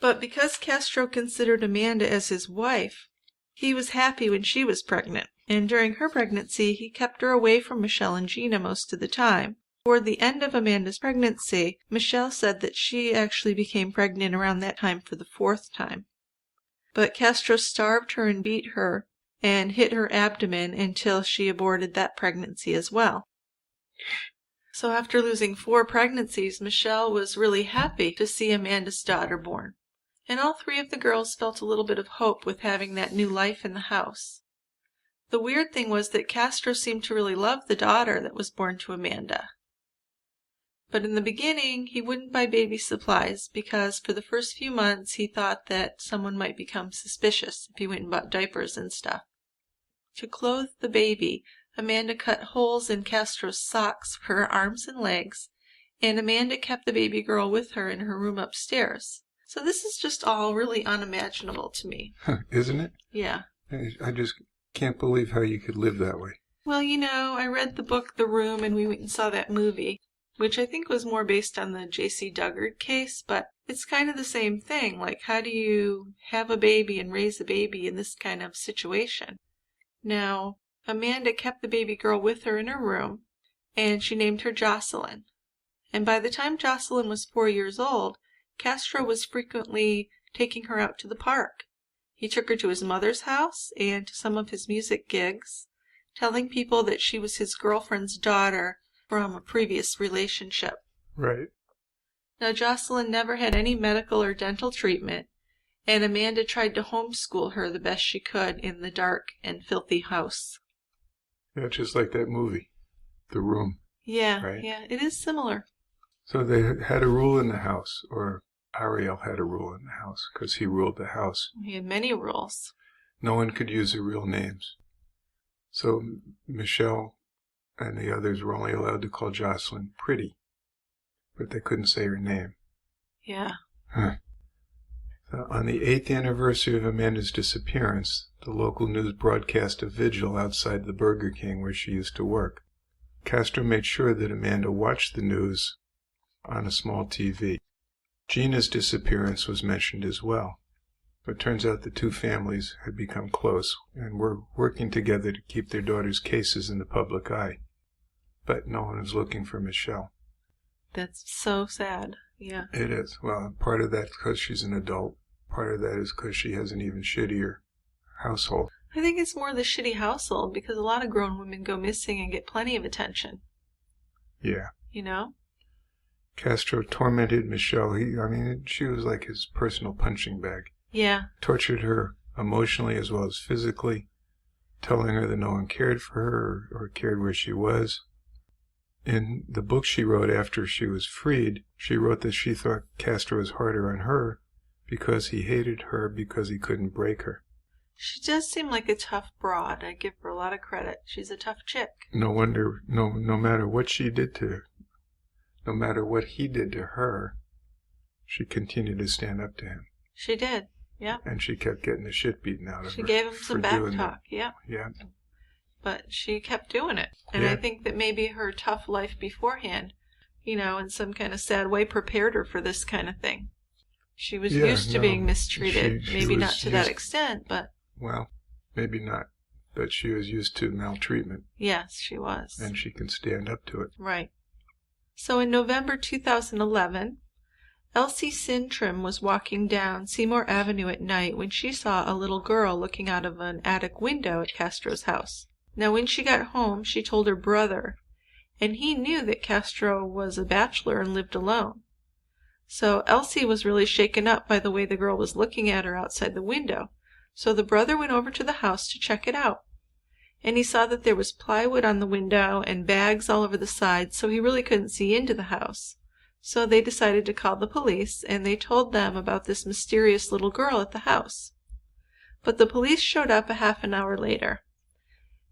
But because Castro considered Amanda as his wife, he was happy when she was pregnant, and during her pregnancy he kept her away from Michelle and Gina most of the time. Toward the end of Amanda's pregnancy, Michelle said that she actually became pregnant around that time for the 4th time. But Castro starved her and beat her and hit her abdomen until she aborted that pregnancy as well. So after losing 4 pregnancies, Michelle was really happy to see Amanda's daughter born. And all 3 of the girls felt a little bit of hope with having that new life in the house. The weird thing was that Castro seemed to really love the daughter that was born to Amanda. But in the beginning, he wouldn't buy baby supplies because for the first few months he thought that someone might become suspicious if he went and bought diapers and stuff. To clothe the baby, Amanda cut holes in Castro's socks for her arms and legs, and Amanda kept the baby girl with her in her room upstairs. So this is just all really unimaginable to me. Isn't it? Yeah. I just can't believe how you could live that way. Well, I read the book The Room and we went and saw that movie, which I think was more based on the J.C. Duggard case, but it's kind of the same thing. Like, how do you have a baby and raise a baby in this kind of situation? Now, Amanda kept the baby girl with her in her room, and she named her Jocelyn. And by the time Jocelyn was 4 years old, Castro was frequently taking her out to the park. He took her to his mother's house and to some of his music gigs, telling people that she was his girlfriend's daughter from a previous relationship. Right. Now, Jocelyn never had any medical or dental treatment, and Amanda tried to homeschool her the best she could in the dark and filthy house. Yeah, just like that movie, The Room. Yeah, right? Yeah, it is similar. So they had a rule in the house, or Ariel had a rule in the house, because he ruled the house. He had many rules. No one could use their real names. So Michelle and the others were only allowed to call Jocelyn Pretty, but they couldn't say her name. Yeah. So on the 8th anniversary of Amanda's disappearance, the local news broadcast a vigil outside the Burger King where she used to work. Castro made sure that Amanda watched the news on a small TV. Gina's disappearance was mentioned as well. It turns out the two families had become close and were working together to keep their daughter's cases in the public eye. But no one was looking for Michelle. That's so sad. Yeah. It is. Well, part of that's because she's an adult. Part of that is because she has an even shittier household. I think it's more the shitty household because a lot of grown women go missing and get plenty of attention. Yeah. Castro tormented Michelle. She was like his personal punching bag. Yeah. Tortured her emotionally as well as physically, telling her that no one cared for her or cared where she was. In the book she wrote after she was freed, she wrote that she thought Castro was harder on her because he hated her because he couldn't break her. She does seem like a tough broad. I give her a lot of credit. She's a tough chick. No wonder, no matter what she did to her, no matter what he did to her, she continued to stand up to him. She did, yeah. And she kept getting the shit beaten out of her. She gave him some back talk, yeah. Yeah. But she kept doing it. And I think that maybe her tough life beforehand, in some kind of sad way, prepared her for this kind of thing. She was used to being mistreated. Maybe not to that extent, but... Well, maybe not. But she was used to maltreatment. Yes, she was. And she can stand up to it. Right. So in November 2011, Elsie Sintrim was walking down Seymour Avenue at night when she saw a little girl looking out of an attic window at Castro's house. Now, when she got home, she told her brother, and he knew that Castro was a bachelor and lived alone. So Elsie was really shaken up by the way the girl was looking at her outside the window. So the brother went over to the house to check it out. And he saw that there was plywood on the window and bags all over the sides, so he really couldn't see into the house. So they decided to call the police, and they told them about this mysterious little girl at the house. But the police showed up a half an hour later.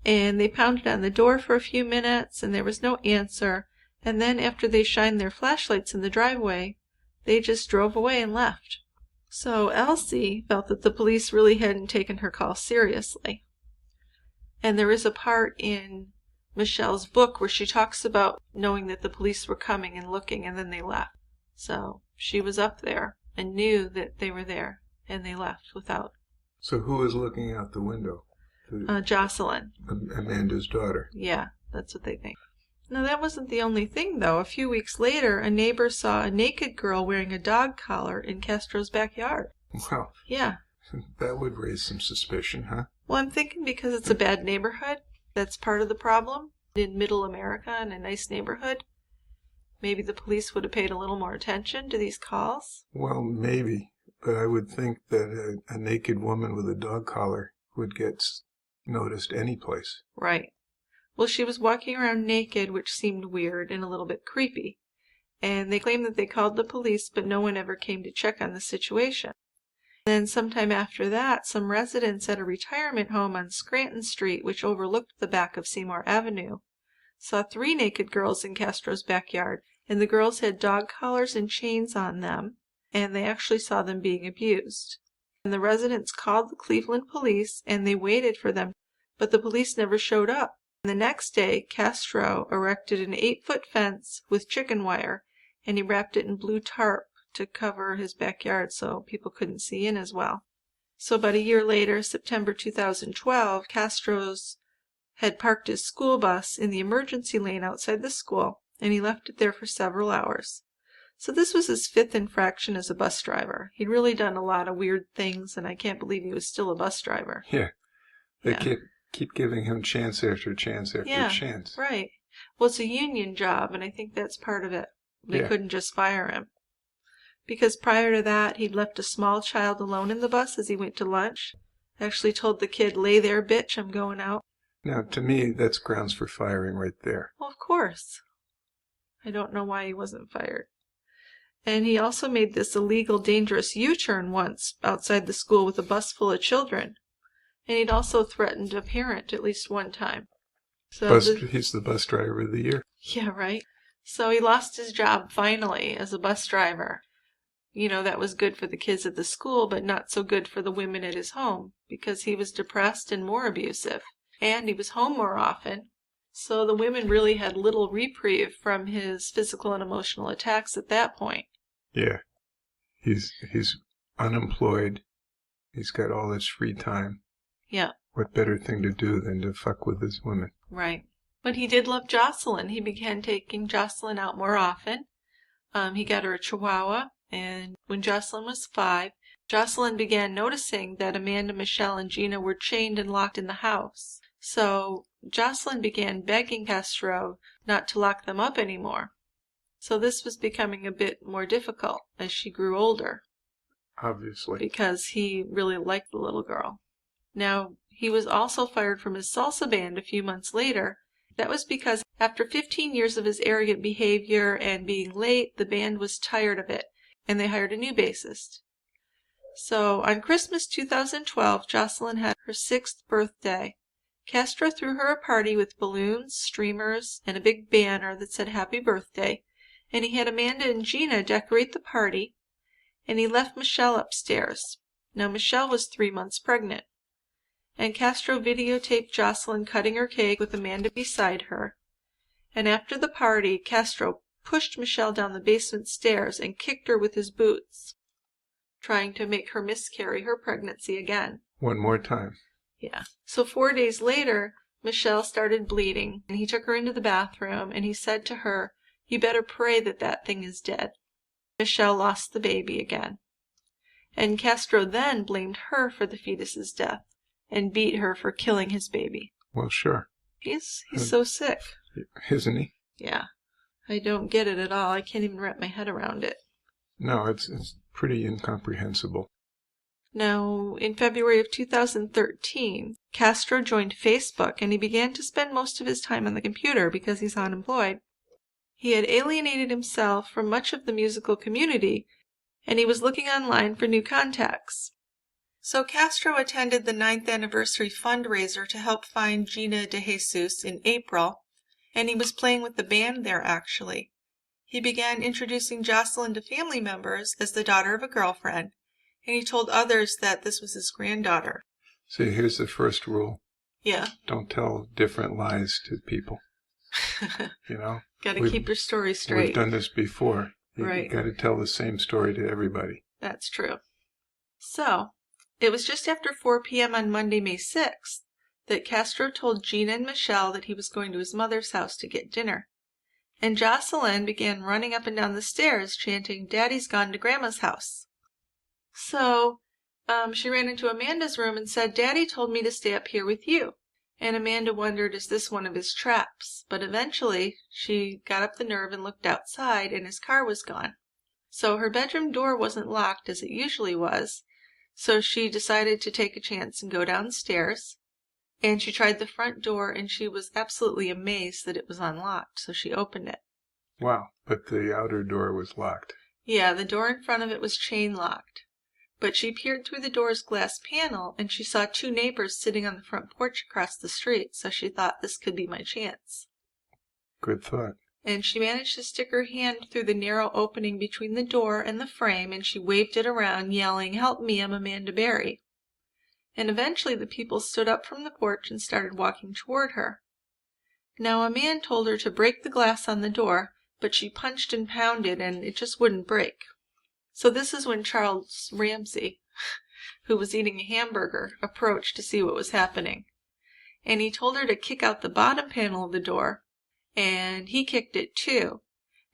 And they pounded on the door for a few minutes, and there was no answer. And then after they shined their flashlights in the driveway, they just drove away and left. So Elsie felt that the police really hadn't taken her call seriously. And there is a part in Michelle's book where she talks about knowing that the police were coming and looking, and then they left. So she was up there and knew that they were there, and they left without. So who was looking out the window? Jocelyn. Amanda's daughter. Yeah, that's what they think. Now, that wasn't the only thing, though. A few weeks later, a neighbor saw a naked girl wearing a dog collar in Castro's backyard. Wow. Yeah. That would raise some suspicion, huh? Well, I'm thinking because it's a bad neighborhood, that's part of the problem. In middle America, in a nice neighborhood, maybe the police would have paid a little more attention to these calls. Well, maybe. But I would think that a naked woman with a dog collar would get noticed any place. Right. Well, she was walking around naked, which seemed weird and a little bit creepy. And they claimed that they called the police, but no one ever came to check on the situation. Then sometime after that, some residents at a retirement home on Scranton Street, which overlooked the back of Seymour Avenue, saw 3 naked girls in Castro's backyard, and the girls had dog collars and chains on them, and they actually saw them being abused. And the residents called the Cleveland police, and they waited for them, but the police never showed up. And the next day, Castro erected an 8-foot fence with chicken wire, and he wrapped it in blue tarp to cover his backyard so people couldn't see in as well. So about a year later, September 2012, Castro's had parked his school bus in the emergency lane outside the school, and he left it there for several hours. So this was his 5th infraction as a bus driver. He'd really done a lot of weird things, and I can't believe he was still a bus driver. Yeah. They keep giving him chance after chance after chance. Right. Well, it's a union job, and I think that's part of it. They couldn't just fire him. Because prior to that, he'd left a small child alone in the bus as he went to lunch. Actually told the kid, "Lay there, bitch, I'm going out." Now, to me, that's grounds for firing right there. Well, of course. I don't know why he wasn't fired. And he also made this illegal, dangerous U-turn once outside the school with a bus full of children. And he'd also threatened a parent at least one time. So he's the bus driver of the year. Yeah, right. So he lost his job finally as a bus driver. You know, that was good for the kids at the school, but not so good for the women at his home, because he was depressed and more abusive. And he was home more often. So the women really had little reprieve from his physical and emotional attacks at that point. Yeah. He's unemployed. He's got all his free time. Yeah. What better thing to do than to fuck with his women? Right. But he did love Jocelyn. He began taking Jocelyn out more often. He got her a Chihuahua, and when Jocelyn was 5, Jocelyn began noticing that Amanda, Michelle, and Gina were chained and locked in the house. So Jocelyn began begging Castro not to lock them up anymore. So this was becoming a bit more difficult as she grew older. Obviously. Because he really liked the little girl. Now, he was also fired from his salsa band a few months later. That was because after 15 years of his arrogant behavior and being late, the band was tired of it, and they hired a new bassist. So on Christmas 2012, Jocelyn had her 6th birthday. Castro threw her a party with balloons, streamers, and a big banner that said happy birthday, and he had Amanda and Gina decorate the party, and he left Michelle upstairs. Now Michelle was 3 months pregnant. And Castro videotaped Jocelyn cutting her cake with Amanda beside her. And after the party, Castro pushed Michelle down the basement stairs and kicked her with his boots, trying to make her miscarry her pregnancy again. One more time. Yeah. So 4 days later, Michelle started bleeding, and he took her into the bathroom, and he said to her, "You better pray that that thing is dead." Michelle lost the baby again. And Castro then blamed her for the fetus's death, and beat her for killing his baby. Well, sure. He's so sick. Isn't he? Yeah. I don't get it at all. I can't even wrap my head around it. No, it's pretty incomprehensible. Now, in February of 2013, Castro joined Facebook, and he began to spend most of his time on the computer because he's unemployed. He had alienated himself from much of the musical community, and he was looking online for new contacts. So Castro attended the 9th anniversary fundraiser to help find Gina de Jesus in April, and he was playing with the band there actually. He began introducing Jocelyn to family members as the daughter of a girlfriend, and he told others that this was his granddaughter. See, here's the first rule. Yeah. Don't tell different lies to people. You know? Gotta keep your story straight. We've done this before. Right. You gotta tell the same story to everybody. That's true. So, it was just after 4 p.m. on Monday, May 6th, that Castro told Gina and Michelle that he was going to his mother's house to get dinner. And Jocelyn began running up and down the stairs, chanting, "Daddy's gone to Grandma's house." So, she ran into Amanda's room and said, "Daddy told me to stay up here with you." And Amanda wondered, is this one of his traps? But eventually, she got up the nerve and looked outside, and his car was gone. So her bedroom door wasn't locked as it usually was, so she decided to take a chance and go downstairs. And she tried the front door, and she was absolutely amazed that it was unlocked, so she opened it. Wow, but the outer door was locked. Yeah, the door in front of it was chain locked. But she peered through the door's glass panel, and she saw 2 neighbors sitting on the front porch across the street, so she thought this could be my chance. Good thought. and she managed to stick her hand through the narrow opening between the door and the frame, and she waved it around, yelling, "Help me, I'm Amanda Berry." And eventually the people stood up from the porch and started walking toward her. Now a man told her to break the glass on the door, but she punched and pounded, and it just wouldn't break. So this is when Charles Ramsey, who was eating a hamburger, approached to see what was happening. And he told her to kick out the bottom panel of the door, and he kicked it too.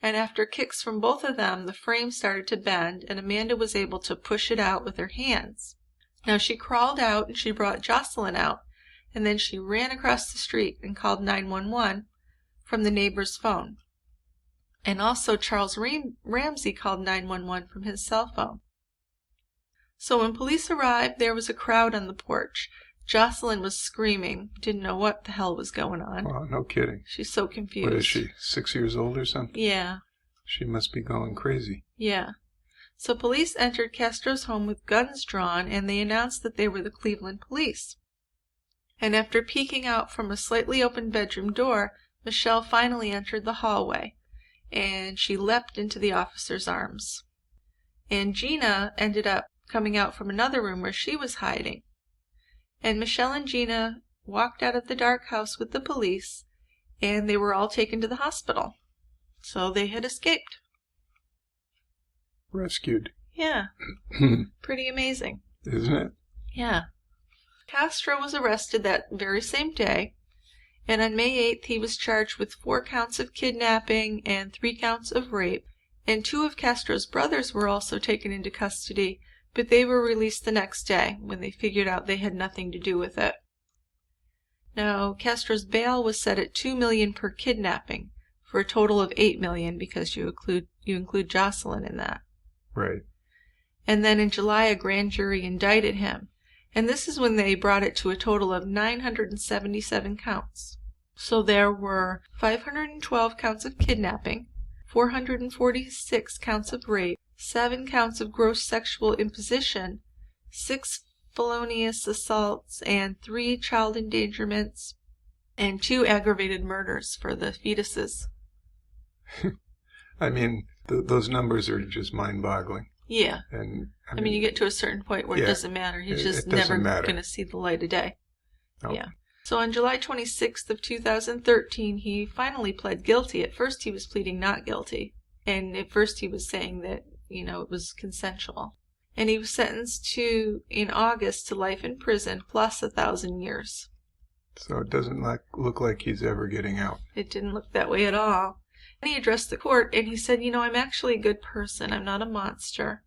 And after kicks from both of them, the frame started to bend, and Amanda was able to push it out with her hands. Now she crawled out, and she brought Jocelyn out, and then she ran across the street and called 911 from the neighbor's phone. And also Charles Ramsey called 911 from his cell phone. So when police arrived, there was a crowd on the porch. Jocelyn was screaming, didn't know what the hell was going on. Oh, no kidding. She's so confused. What is she, 6 years old or something? Yeah. She must be going crazy. Yeah. So police entered Castro's home with guns drawn, and they announced that they were the Cleveland police. And after peeking out from a slightly open bedroom door, Michelle finally entered the hallway, and she leapt into the officer's arms. And Gina ended up coming out from another room where she was hiding. And Michelle and Gina walked out of the dark house with the police, and they were all taken to the hospital. So they had escaped. Rescued. Yeah. Pretty amazing. Isn't it? Yeah. Castro was arrested that very same day, and on May 8th he was charged with 4 counts of kidnapping and 3 counts of rape, and 2 of Castro's brothers were also taken into custody, but they were released the next day when they figured out they had nothing to do with it. Now, Castro's bail was set at $2 million per kidnapping, for a total of $8 million because you include Jocelyn in that. Right. And then in July a grand jury indicted him. And this is when they brought it to a total of 977 counts. So there were 512 counts of kidnapping, 446 counts of rape, 7 counts of gross sexual imposition, 6 felonious assaults, and 3 child endangerments, and 2 aggravated murders for the fetuses. I mean, those numbers are just mind-boggling. Yeah. And I mean, you get to a certain point where it doesn't matter. He's just never going to see the light of day. Nope. Yeah. So on July 26th of 2013, he finally pled guilty. At first he was pleading not guilty. And at first he was saying that, it was consensual. And he was sentenced in August to life in prison plus 1,000 years. So it doesn't look like he's ever getting out. It didn't look that way at all. And he addressed the court and he said, I'm actually a good person. I'm not a monster.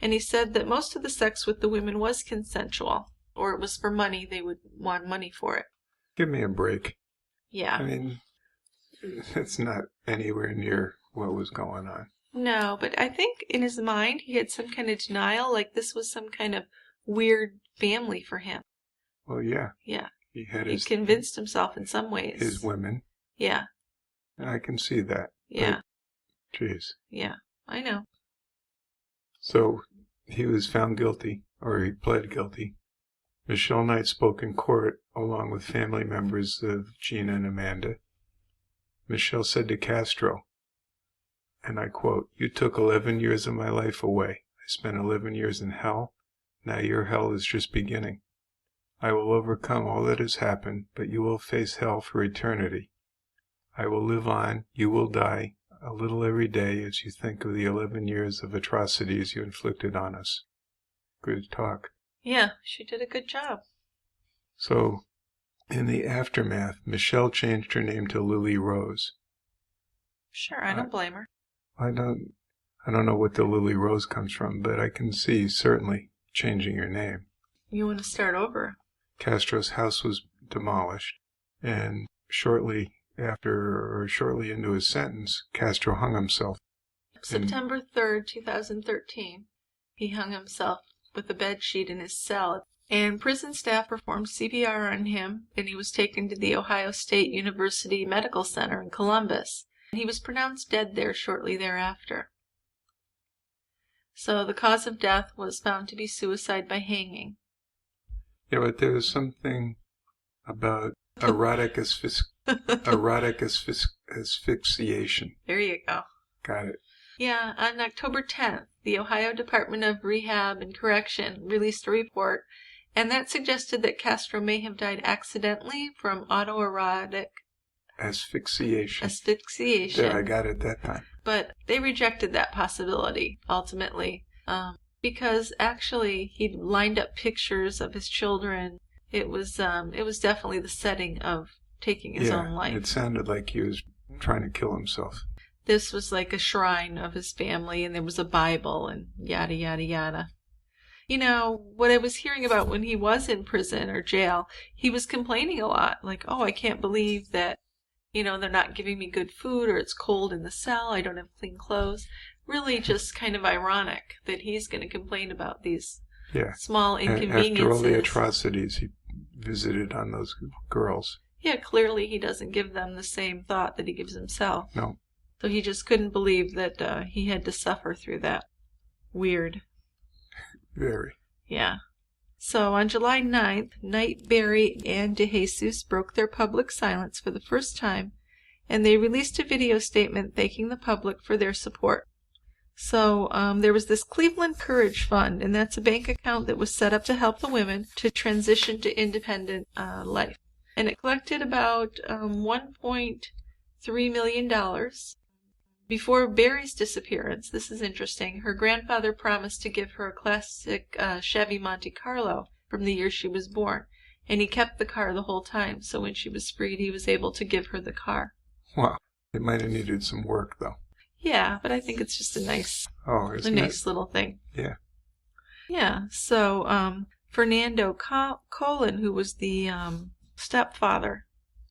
And he said that most of the sex with the women was consensual, or it was for money. They would want money for it. Give me a break. Yeah. I mean, it's not anywhere near what was going on. No, but I think in his mind he had some kind of denial, like this was some kind of weird family for him. Well, yeah. Yeah. He convinced himself in some ways. His women. Yeah. I can see that. Yeah. Jeez. Yeah, I know. So he was found guilty, or he pled guilty. Michelle Knight spoke in court along with family members of Gina and Amanda. Michelle said to Castro, and I quote, "You took 11 years of my life away. I spent 11 years in hell. Now your hell is just beginning. I will overcome all that has happened, but you will face hell for eternity. I will live on, you will die, a little every day as you think of the 11 years of atrocities you inflicted on us." Good talk. Yeah, she did a good job. So, in the aftermath, Michelle changed her name to Lily Rose. Sure, I don't blame her. I don't know what the Lily Rose comes from, but I can see certainly changing your name. You want to start over? Castro's house was demolished, and shortly into his sentence, Castro hung himself. September 3rd, 2013, he hung himself with a bed sheet in his cell, and prison staff performed CPR on him, and he was taken to the Ohio State University Medical Center in Columbus. He was pronounced dead there shortly thereafter. So the cause of death was found to be suicide by hanging. Yeah, but there was something about Erotic asphyxiation. There you go. Got it. Yeah, on October 10th, the Ohio Department of Rehab and Correction released a report, and that suggested that Castro may have died accidentally from autoerotic Asphyxiation. asphyxiation. There, I got it that time. But they rejected that possibility, ultimately, because actually he'd lined up pictures of his children. It was definitely the setting of taking his own life. It sounded like he was trying to kill himself. This was like a shrine of his family, and there was a Bible, and yada, yada, yada. You know, what I was hearing about when he was in prison or jail, he was complaining a lot, like, oh, I can't believe that, they're not giving me good food, or it's cold in the cell, I don't have clean clothes. Really just kind of ironic that he's going to complain about these small inconveniences. After all the atrocities he visited on those girls. Yeah, clearly he doesn't give them the same thought that he gives himself. No. So he just couldn't believe that he had to suffer through that. Weird. Very. Yeah. So on July 9th, Knight, Berry, and DeJesus broke their public silence for the first time, and they released a video statement thanking the public for their support. So there was this Cleveland Courage Fund, and that's a bank account that was set up to help the women to transition to independent life. And it collected about $1.3 million. Before Barry's disappearance, this is interesting, her grandfather promised to give her a classic Chevy Monte Carlo from the year she was born, and he kept the car the whole time, so when she was freed, he was able to give her the car. Wow. It might have needed some work, though. Yeah, but I think it's just a nice little thing. Yeah. Yeah, so Fernando Colon, who was the stepfather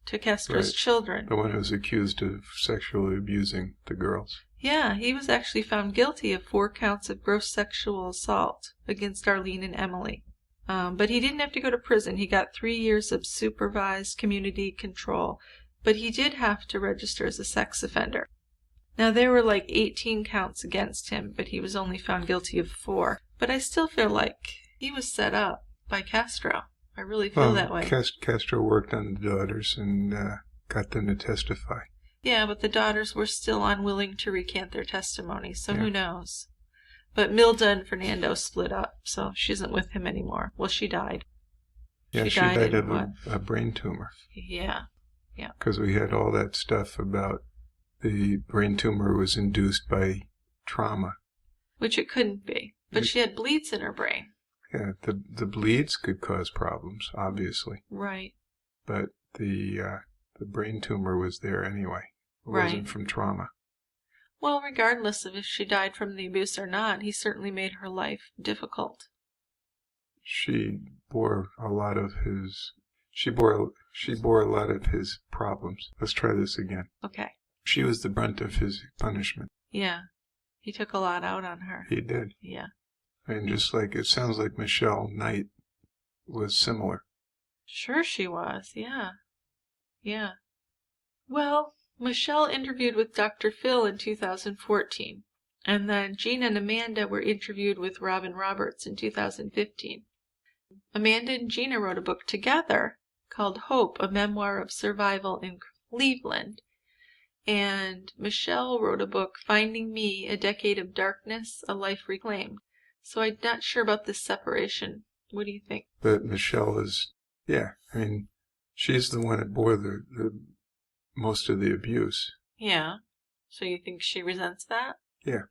to Castro's children. The one who was accused of sexually abusing the girls. Yeah, he was actually found guilty of 4 counts of gross sexual assault against Arlene and Emily. But he didn't have to go to prison. He got 3 years of supervised community control. But he did have to register as a sex offender. Now, there were like 18 counts against him, but he was only found guilty of 4. But I still feel like he was set up by Castro. I really feel that way. Castro worked on the daughters and got them to testify. Yeah, but the daughters were still unwilling to recant their testimony, so who knows? But Milda and Fernando split up, so she isn't with him anymore. Well, she died. Yeah, she died of a brain tumor. Yeah. Because we had all that stuff about the brain tumor was induced by trauma. Which it couldn't be. But she had bleeds in her brain. Yeah, the bleeds could cause problems, obviously. Right. But the brain tumor was there anyway. It wasn't from trauma. Well, regardless of if she died from the abuse or not, he certainly made her life difficult. She bore a lot of his. She bore a lot of his problems. Let's try this again. Okay. She was the brunt of his punishment. Yeah. He took a lot out on her. He did. Yeah. And just like, it sounds like Michelle Knight was similar. Sure she was, yeah. Yeah. Well, Michelle interviewed with Dr. Phil in 2014, and then Gina and Amanda were interviewed with Robin Roberts in 2015. Amanda and Gina wrote a book together called Hope, a Memoir of Survival in Cleveland. And Michelle wrote a book, Finding Me, A Decade of Darkness, A Life Reclaimed. So I'm not sure about this separation. What do you think? But Michelle is, she's the one that bore the most of the abuse. Yeah. So you think she resents that? Yeah.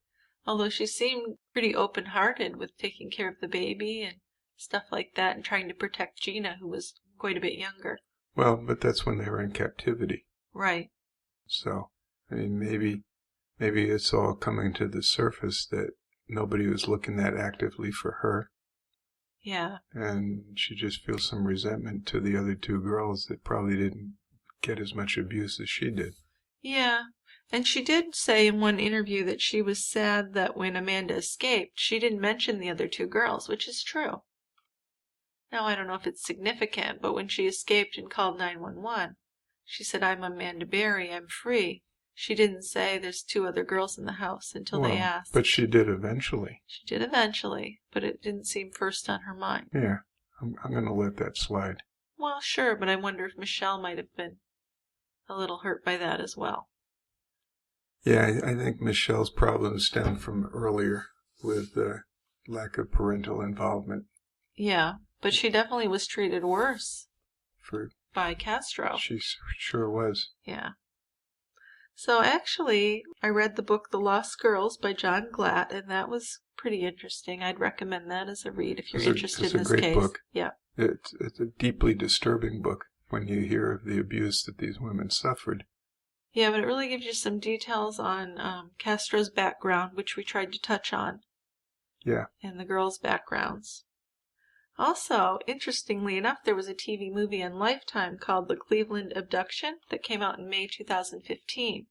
Although she seemed pretty open-hearted with taking care of the baby and stuff like that and trying to protect Gina, who was quite a bit younger. Well, but that's when they were in captivity. Right. So, maybe it's all coming to the surface that nobody was looking that actively for her. Yeah. And she just feels some resentment to the other 2 girls that probably didn't get as much abuse as she did. Yeah. And she did say in one interview that she was sad that when Amanda escaped, she didn't mention the other 2 girls, which is true. Now, I don't know if it's significant, but when she escaped and called 911, she said, I'm Amanda Berry, I'm free. She didn't say there's 2 other girls in the house until they asked. But she did eventually. She did eventually, but it didn't seem first on her mind. Yeah, I'm going to let that slide. Well, sure, but I wonder if Michelle might have been a little hurt by that as well. Yeah, I think Michelle's problems stem from earlier with lack of parental involvement. Yeah, but she definitely was treated worse by Castro. She sure was. Yeah. So actually, I read the book The Lost Girls by John Glatt, and that was pretty interesting. I'd recommend that as a read if you're interested in this case. It's a great book. Yeah. It's a deeply disturbing book when you hear of the abuse that these women suffered. Yeah, but it really gives you some details on Castro's background, which we tried to touch on. Yeah. And the girls' backgrounds. Also, interestingly enough, there was a TV movie on Lifetime called The Cleveland Abduction that came out in May 2015.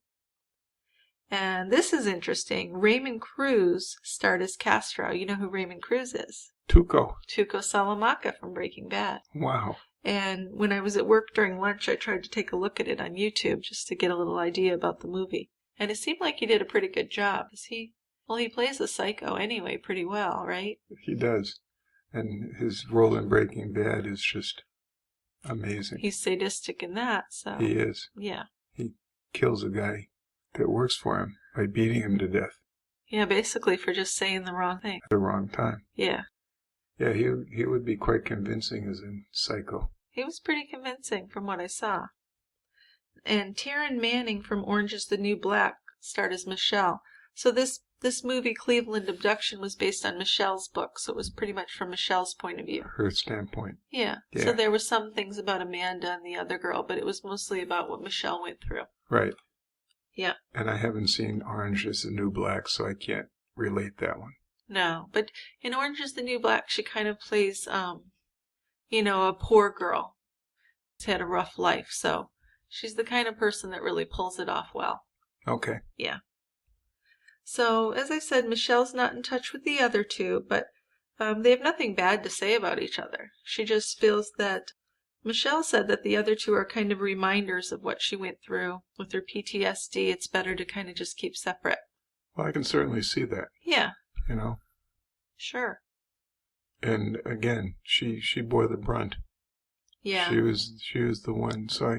And this is interesting. Raymond Cruz starred as Castro. You know who Raymond Cruz is? Tuco Salamanca from Breaking Bad. Wow. And when I was at work during lunch, I tried to take a look at it on YouTube just to get a little idea about the movie. And it seemed like he did a pretty good job. He plays a psycho anyway pretty well, right? He does. And his role in Breaking Bad is just amazing. He's sadistic in that, so... He is. Yeah. He kills a guy that works for him by beating him to death. Yeah, basically for just saying the wrong thing. At the wrong time. Yeah. Yeah, he would be quite convincing as a psycho. He was pretty convincing from what I saw. And Taryn Manning from Orange is the New Black starred as Michelle. So this movie, Cleveland Abduction, was based on Michelle's book, so it was pretty much from Michelle's point of view. Her standpoint. Yeah. So there were some things about Amanda and the other girl, but it was mostly about what Michelle went through. Right. Yeah. And I haven't seen Orange is the New Black, so I can't relate that one. No, but in Orange is the New Black, she kind of plays, a poor girl. She's had a rough life, so she's the kind of person that really pulls it off well. Okay. Yeah. So, as I said, Michelle's not in touch with the other two, but they have nothing bad to say about each other. She just feels that Michelle said that the other two are kind of reminders of what she went through. With her PTSD, it's better to kind of just keep separate. Well, I can certainly see that. Yeah. You know? Sure. And again, she bore the brunt. Yeah. She was the one, so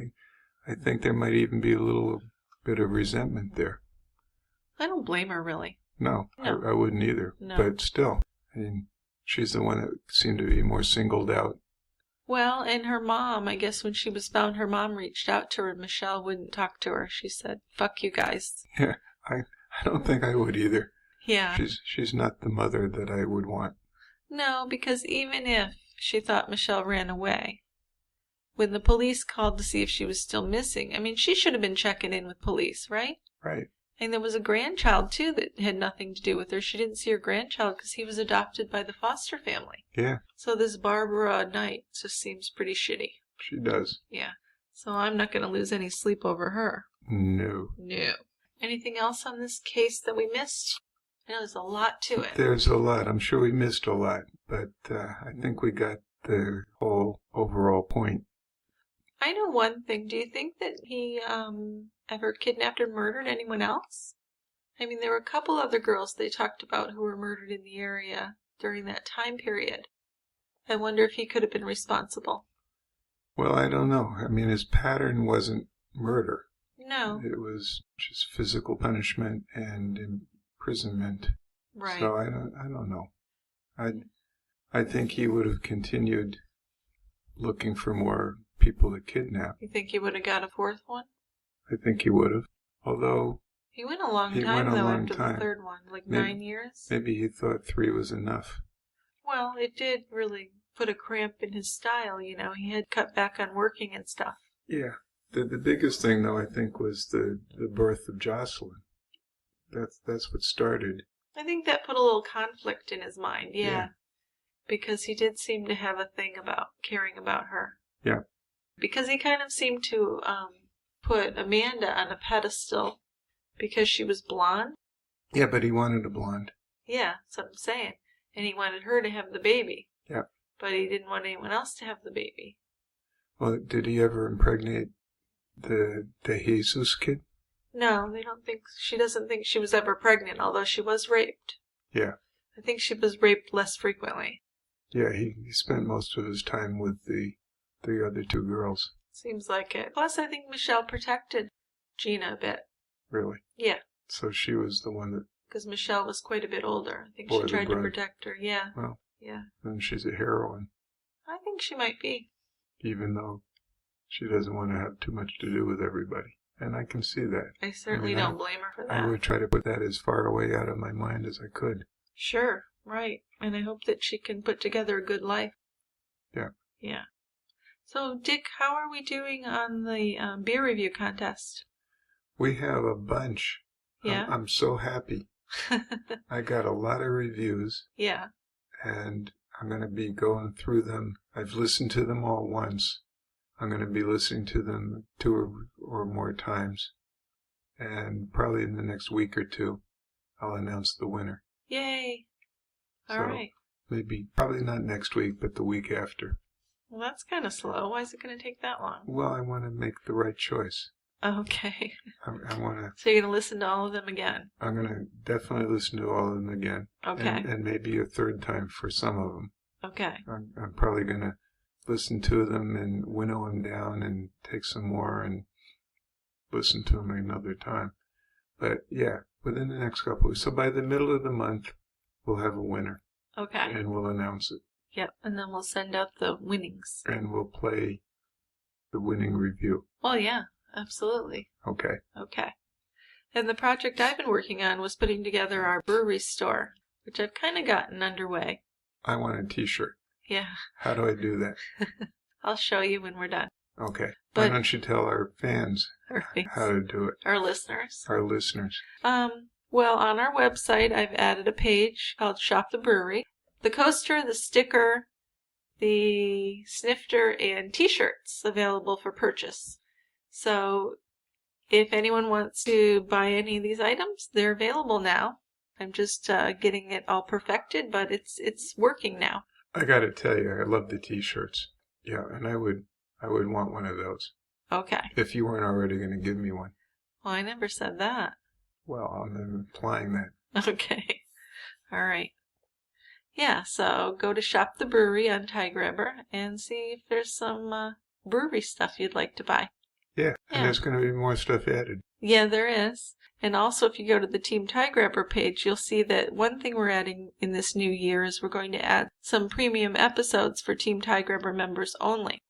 I think there might even be a little bit of resentment there. I don't blame her, really. No. I wouldn't either. No. But still, I mean, she's the one that seemed to be more singled out. Well, and her mom, I guess when she was found, her mom reached out to her and Michelle wouldn't talk to her. She said, "Fuck you guys." Yeah, I don't think I would either. Yeah. She's not the mother that I would want. No, because even if she thought Michelle ran away, when the police called to see if she was still missing, I mean, she should have been checking in with police, right? Right. And there was a grandchild, too, that had nothing to do with her. She didn't see her grandchild because he was adopted by the foster family. Yeah. So this Barbara Knight just seems pretty shitty. She does. Yeah. So I'm not going to lose any sleep over her. No. No. Anything else on this case that we missed? I know there's a lot to it. There's a lot. I'm sure we missed a lot, but I think we got the whole overall point. I know one thing. Do you think that he ever kidnapped or murdered anyone else? I mean, there were a couple other girls they talked about who were murdered in the area during that time period. I wonder if he could have been responsible. Well, I don't know. I mean, his pattern wasn't murder. No. It was just physical punishment and imprisonment. Right. So I don't know. I think he would have continued looking for more people to kidnap. You think he would have got a fourth one? I think he would have. Although he went a long time though after the third one, like maybe, 9 years. Maybe he thought 3 was enough. Well, it did really put a cramp in his style, you know. He had cut back on working and stuff. Yeah. The biggest thing though, I think, was the birth of Jocelyn. That's what started. I think that put a little conflict in his mind, yeah. Because he did seem to have a thing about caring about her. Yeah. Because he kind of seemed to put Amanda on a pedestal because she was blonde. Yeah, but he wanted a blonde. Yeah, that's what I'm saying. And he wanted her to have the baby. Yeah. But he didn't want anyone else to have the baby. Well, did he ever impregnate the Jesus kid? No, she doesn't think she was ever pregnant, although she was raped. Yeah. I think she was raped less frequently. Yeah, he spent most of his time with the the other two girls. Seems like it. Plus, I think Michelle protected Gina a bit. Really? Yeah. So she was the one that... Because Michelle was quite a bit older. I think Bore she the tried to brunt. protect her. Yeah. Well, yeah. then she's a heroine. I think she might be. Even though she doesn't want to have too much to do with everybody. And I can see that. I certainly don't blame her for that. I would try to put that as far away out of my mind as I could. Sure, right. And I hope that she can put together a good life. Yeah. Yeah. So, Dick, how are we doing on the beer review contest? We have a bunch. Yeah. I'm so happy. I got a lot of reviews. Yeah. And I'm going to be going through them. I've listened to them all once. I'm going to be listening to them 2 or more times. And probably in the next week or two, I'll announce the winner. Yay. All right. Maybe, probably not next week, but the week after. Well, that's kind of slow. Why is it going to take that long? Well, I want to make the right choice. Okay. I want to... So you're going to listen to all of them again? I'm going to definitely listen to all of them again. Okay. And maybe a third time for some of them. Okay. I'm probably going to listen to them and winnow them down and take some more and listen to them another time. But yeah, within the next couple of weeks. So by the middle of the month, we'll have a winner. Okay. And we'll announce it. Yep, and then we'll send out the winnings. And we'll play the winning review. Well, yeah, absolutely. Okay. Okay. And the project I've been working on was putting together our brewery store, which I've kind of gotten underway. I want a t-shirt. Yeah. How do I do that? I'll show you when we're done. Okay. But why don't you tell our fans how to do it? Our listeners. Our listeners. Well, on our website, I've added a page called Shop the Brewery. The coaster, the sticker, the snifter, and t-shirts available for purchase. So if anyone wants to buy any of these items, they're available now. I'm just getting it all perfected, but it's working now. I got to tell you, I love the t-shirts. Yeah, and I would want one of those. Okay. If you weren't already going to give me one. Well, I never said that. Well, I'm implying that. Okay. All right. Yeah, so go to Shop the Brewery on TieGrabber and see if there's some brewery stuff you'd like to buy. Yeah, and there's going to be more stuff added. Yeah, there is. And also, if you go to the Team TieGrabber page, you'll see that one thing we're adding in this new year is we're going to add some premium episodes for Team TieGrabber members only.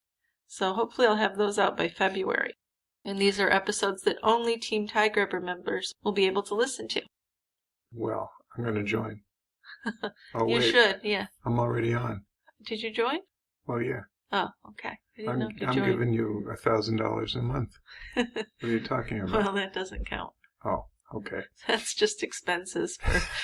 So hopefully I'll have those out by February. And these are episodes that only Team TieGrabber members will be able to listen to. Well, I'm going to join. Oh, you wait. should, yeah. I'm already on. Did you join? Well, yeah. Oh, okay. I didn't know if you joined. I'm giving you $1,000 a month. What are you talking about? Well, that doesn't count. Oh, okay. That's just expenses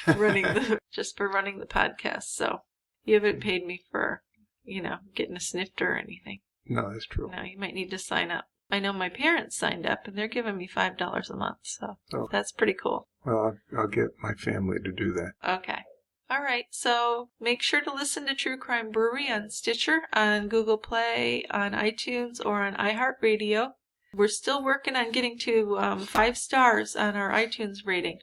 for running the podcast. So you haven't paid me for, getting a snifter or anything. No, that's true. No, you might need to sign up. I know my parents signed up, and they're giving me $5 a month, so that's pretty cool. Well, I'll get my family to do that. Okay. All right, so make sure to listen to True Crime Brewery on Stitcher, on Google Play, on iTunes, or on iHeartRadio. We're still working on getting to 5 stars on our iTunes rating.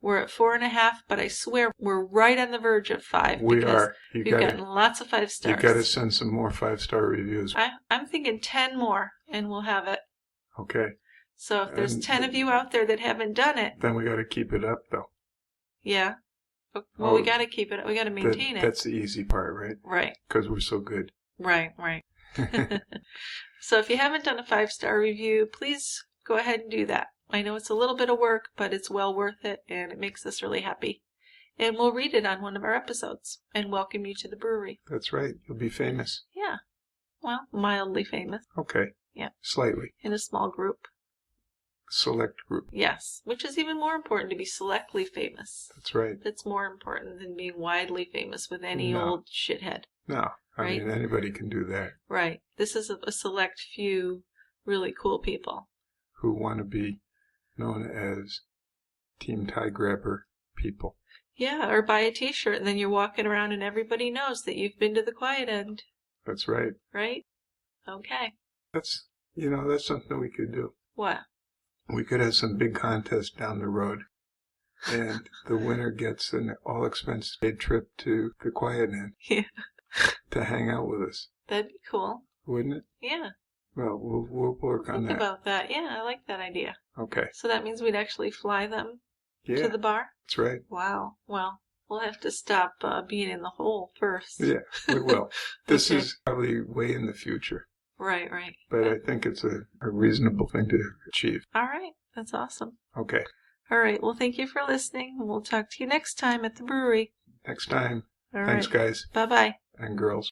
We're at 4.5, but I swear we're right on the verge of 5. We are. We've gotten lots of 5 stars. You got to send some more 5-star reviews. I'm thinking 10 more, and we'll have it. Okay. So if there's 10 of you out there that haven't done it... Then we got to keep it up, though. Yeah. Well, we got to keep it. We got to maintain it. That's the easy part, right? Right. Because we're so good. Right. So if you haven't done a 5-star review, please go ahead and do that. I know it's a little bit of work, but it's well worth it, and it makes us really happy. And we'll read it on one of our episodes and welcome you to the brewery. That's right. You'll be famous. Yeah. Well, mildly famous. Okay. Yeah. Slightly. In a small group. Select group. Yes, which is even more important, to be selectly famous. That's right. That's more important than being widely famous with any old shithead. No. I mean, anybody can do that. Right. This is a select few really cool people. Who want to be known as Team TieGrabber people. Yeah, or buy a t-shirt and then you're walking around and everybody knows that you've been to the quiet end. That's right. Right? Okay. That's something we could do. What? We could have some big contest down the road. And the winner gets an all-expense paid trip to the quiet end. Yeah. To hang out with us. That'd be cool. Wouldn't it? Yeah. Well, we'll work on Think that. about that. Yeah, I like that idea. Okay. So that means we'd actually fly them to the bar? That's right. Wow. Well, we'll have to stop being in the hole first. Yeah, we will. This Okay. is probably way in the future. Right. But I think it's a reasonable thing to achieve. All right. That's awesome. Okay. All right. Well, thank you for listening. We'll talk to you next time at the brewery. Next time. All Thanks, right. guys Bye-bye. and girls.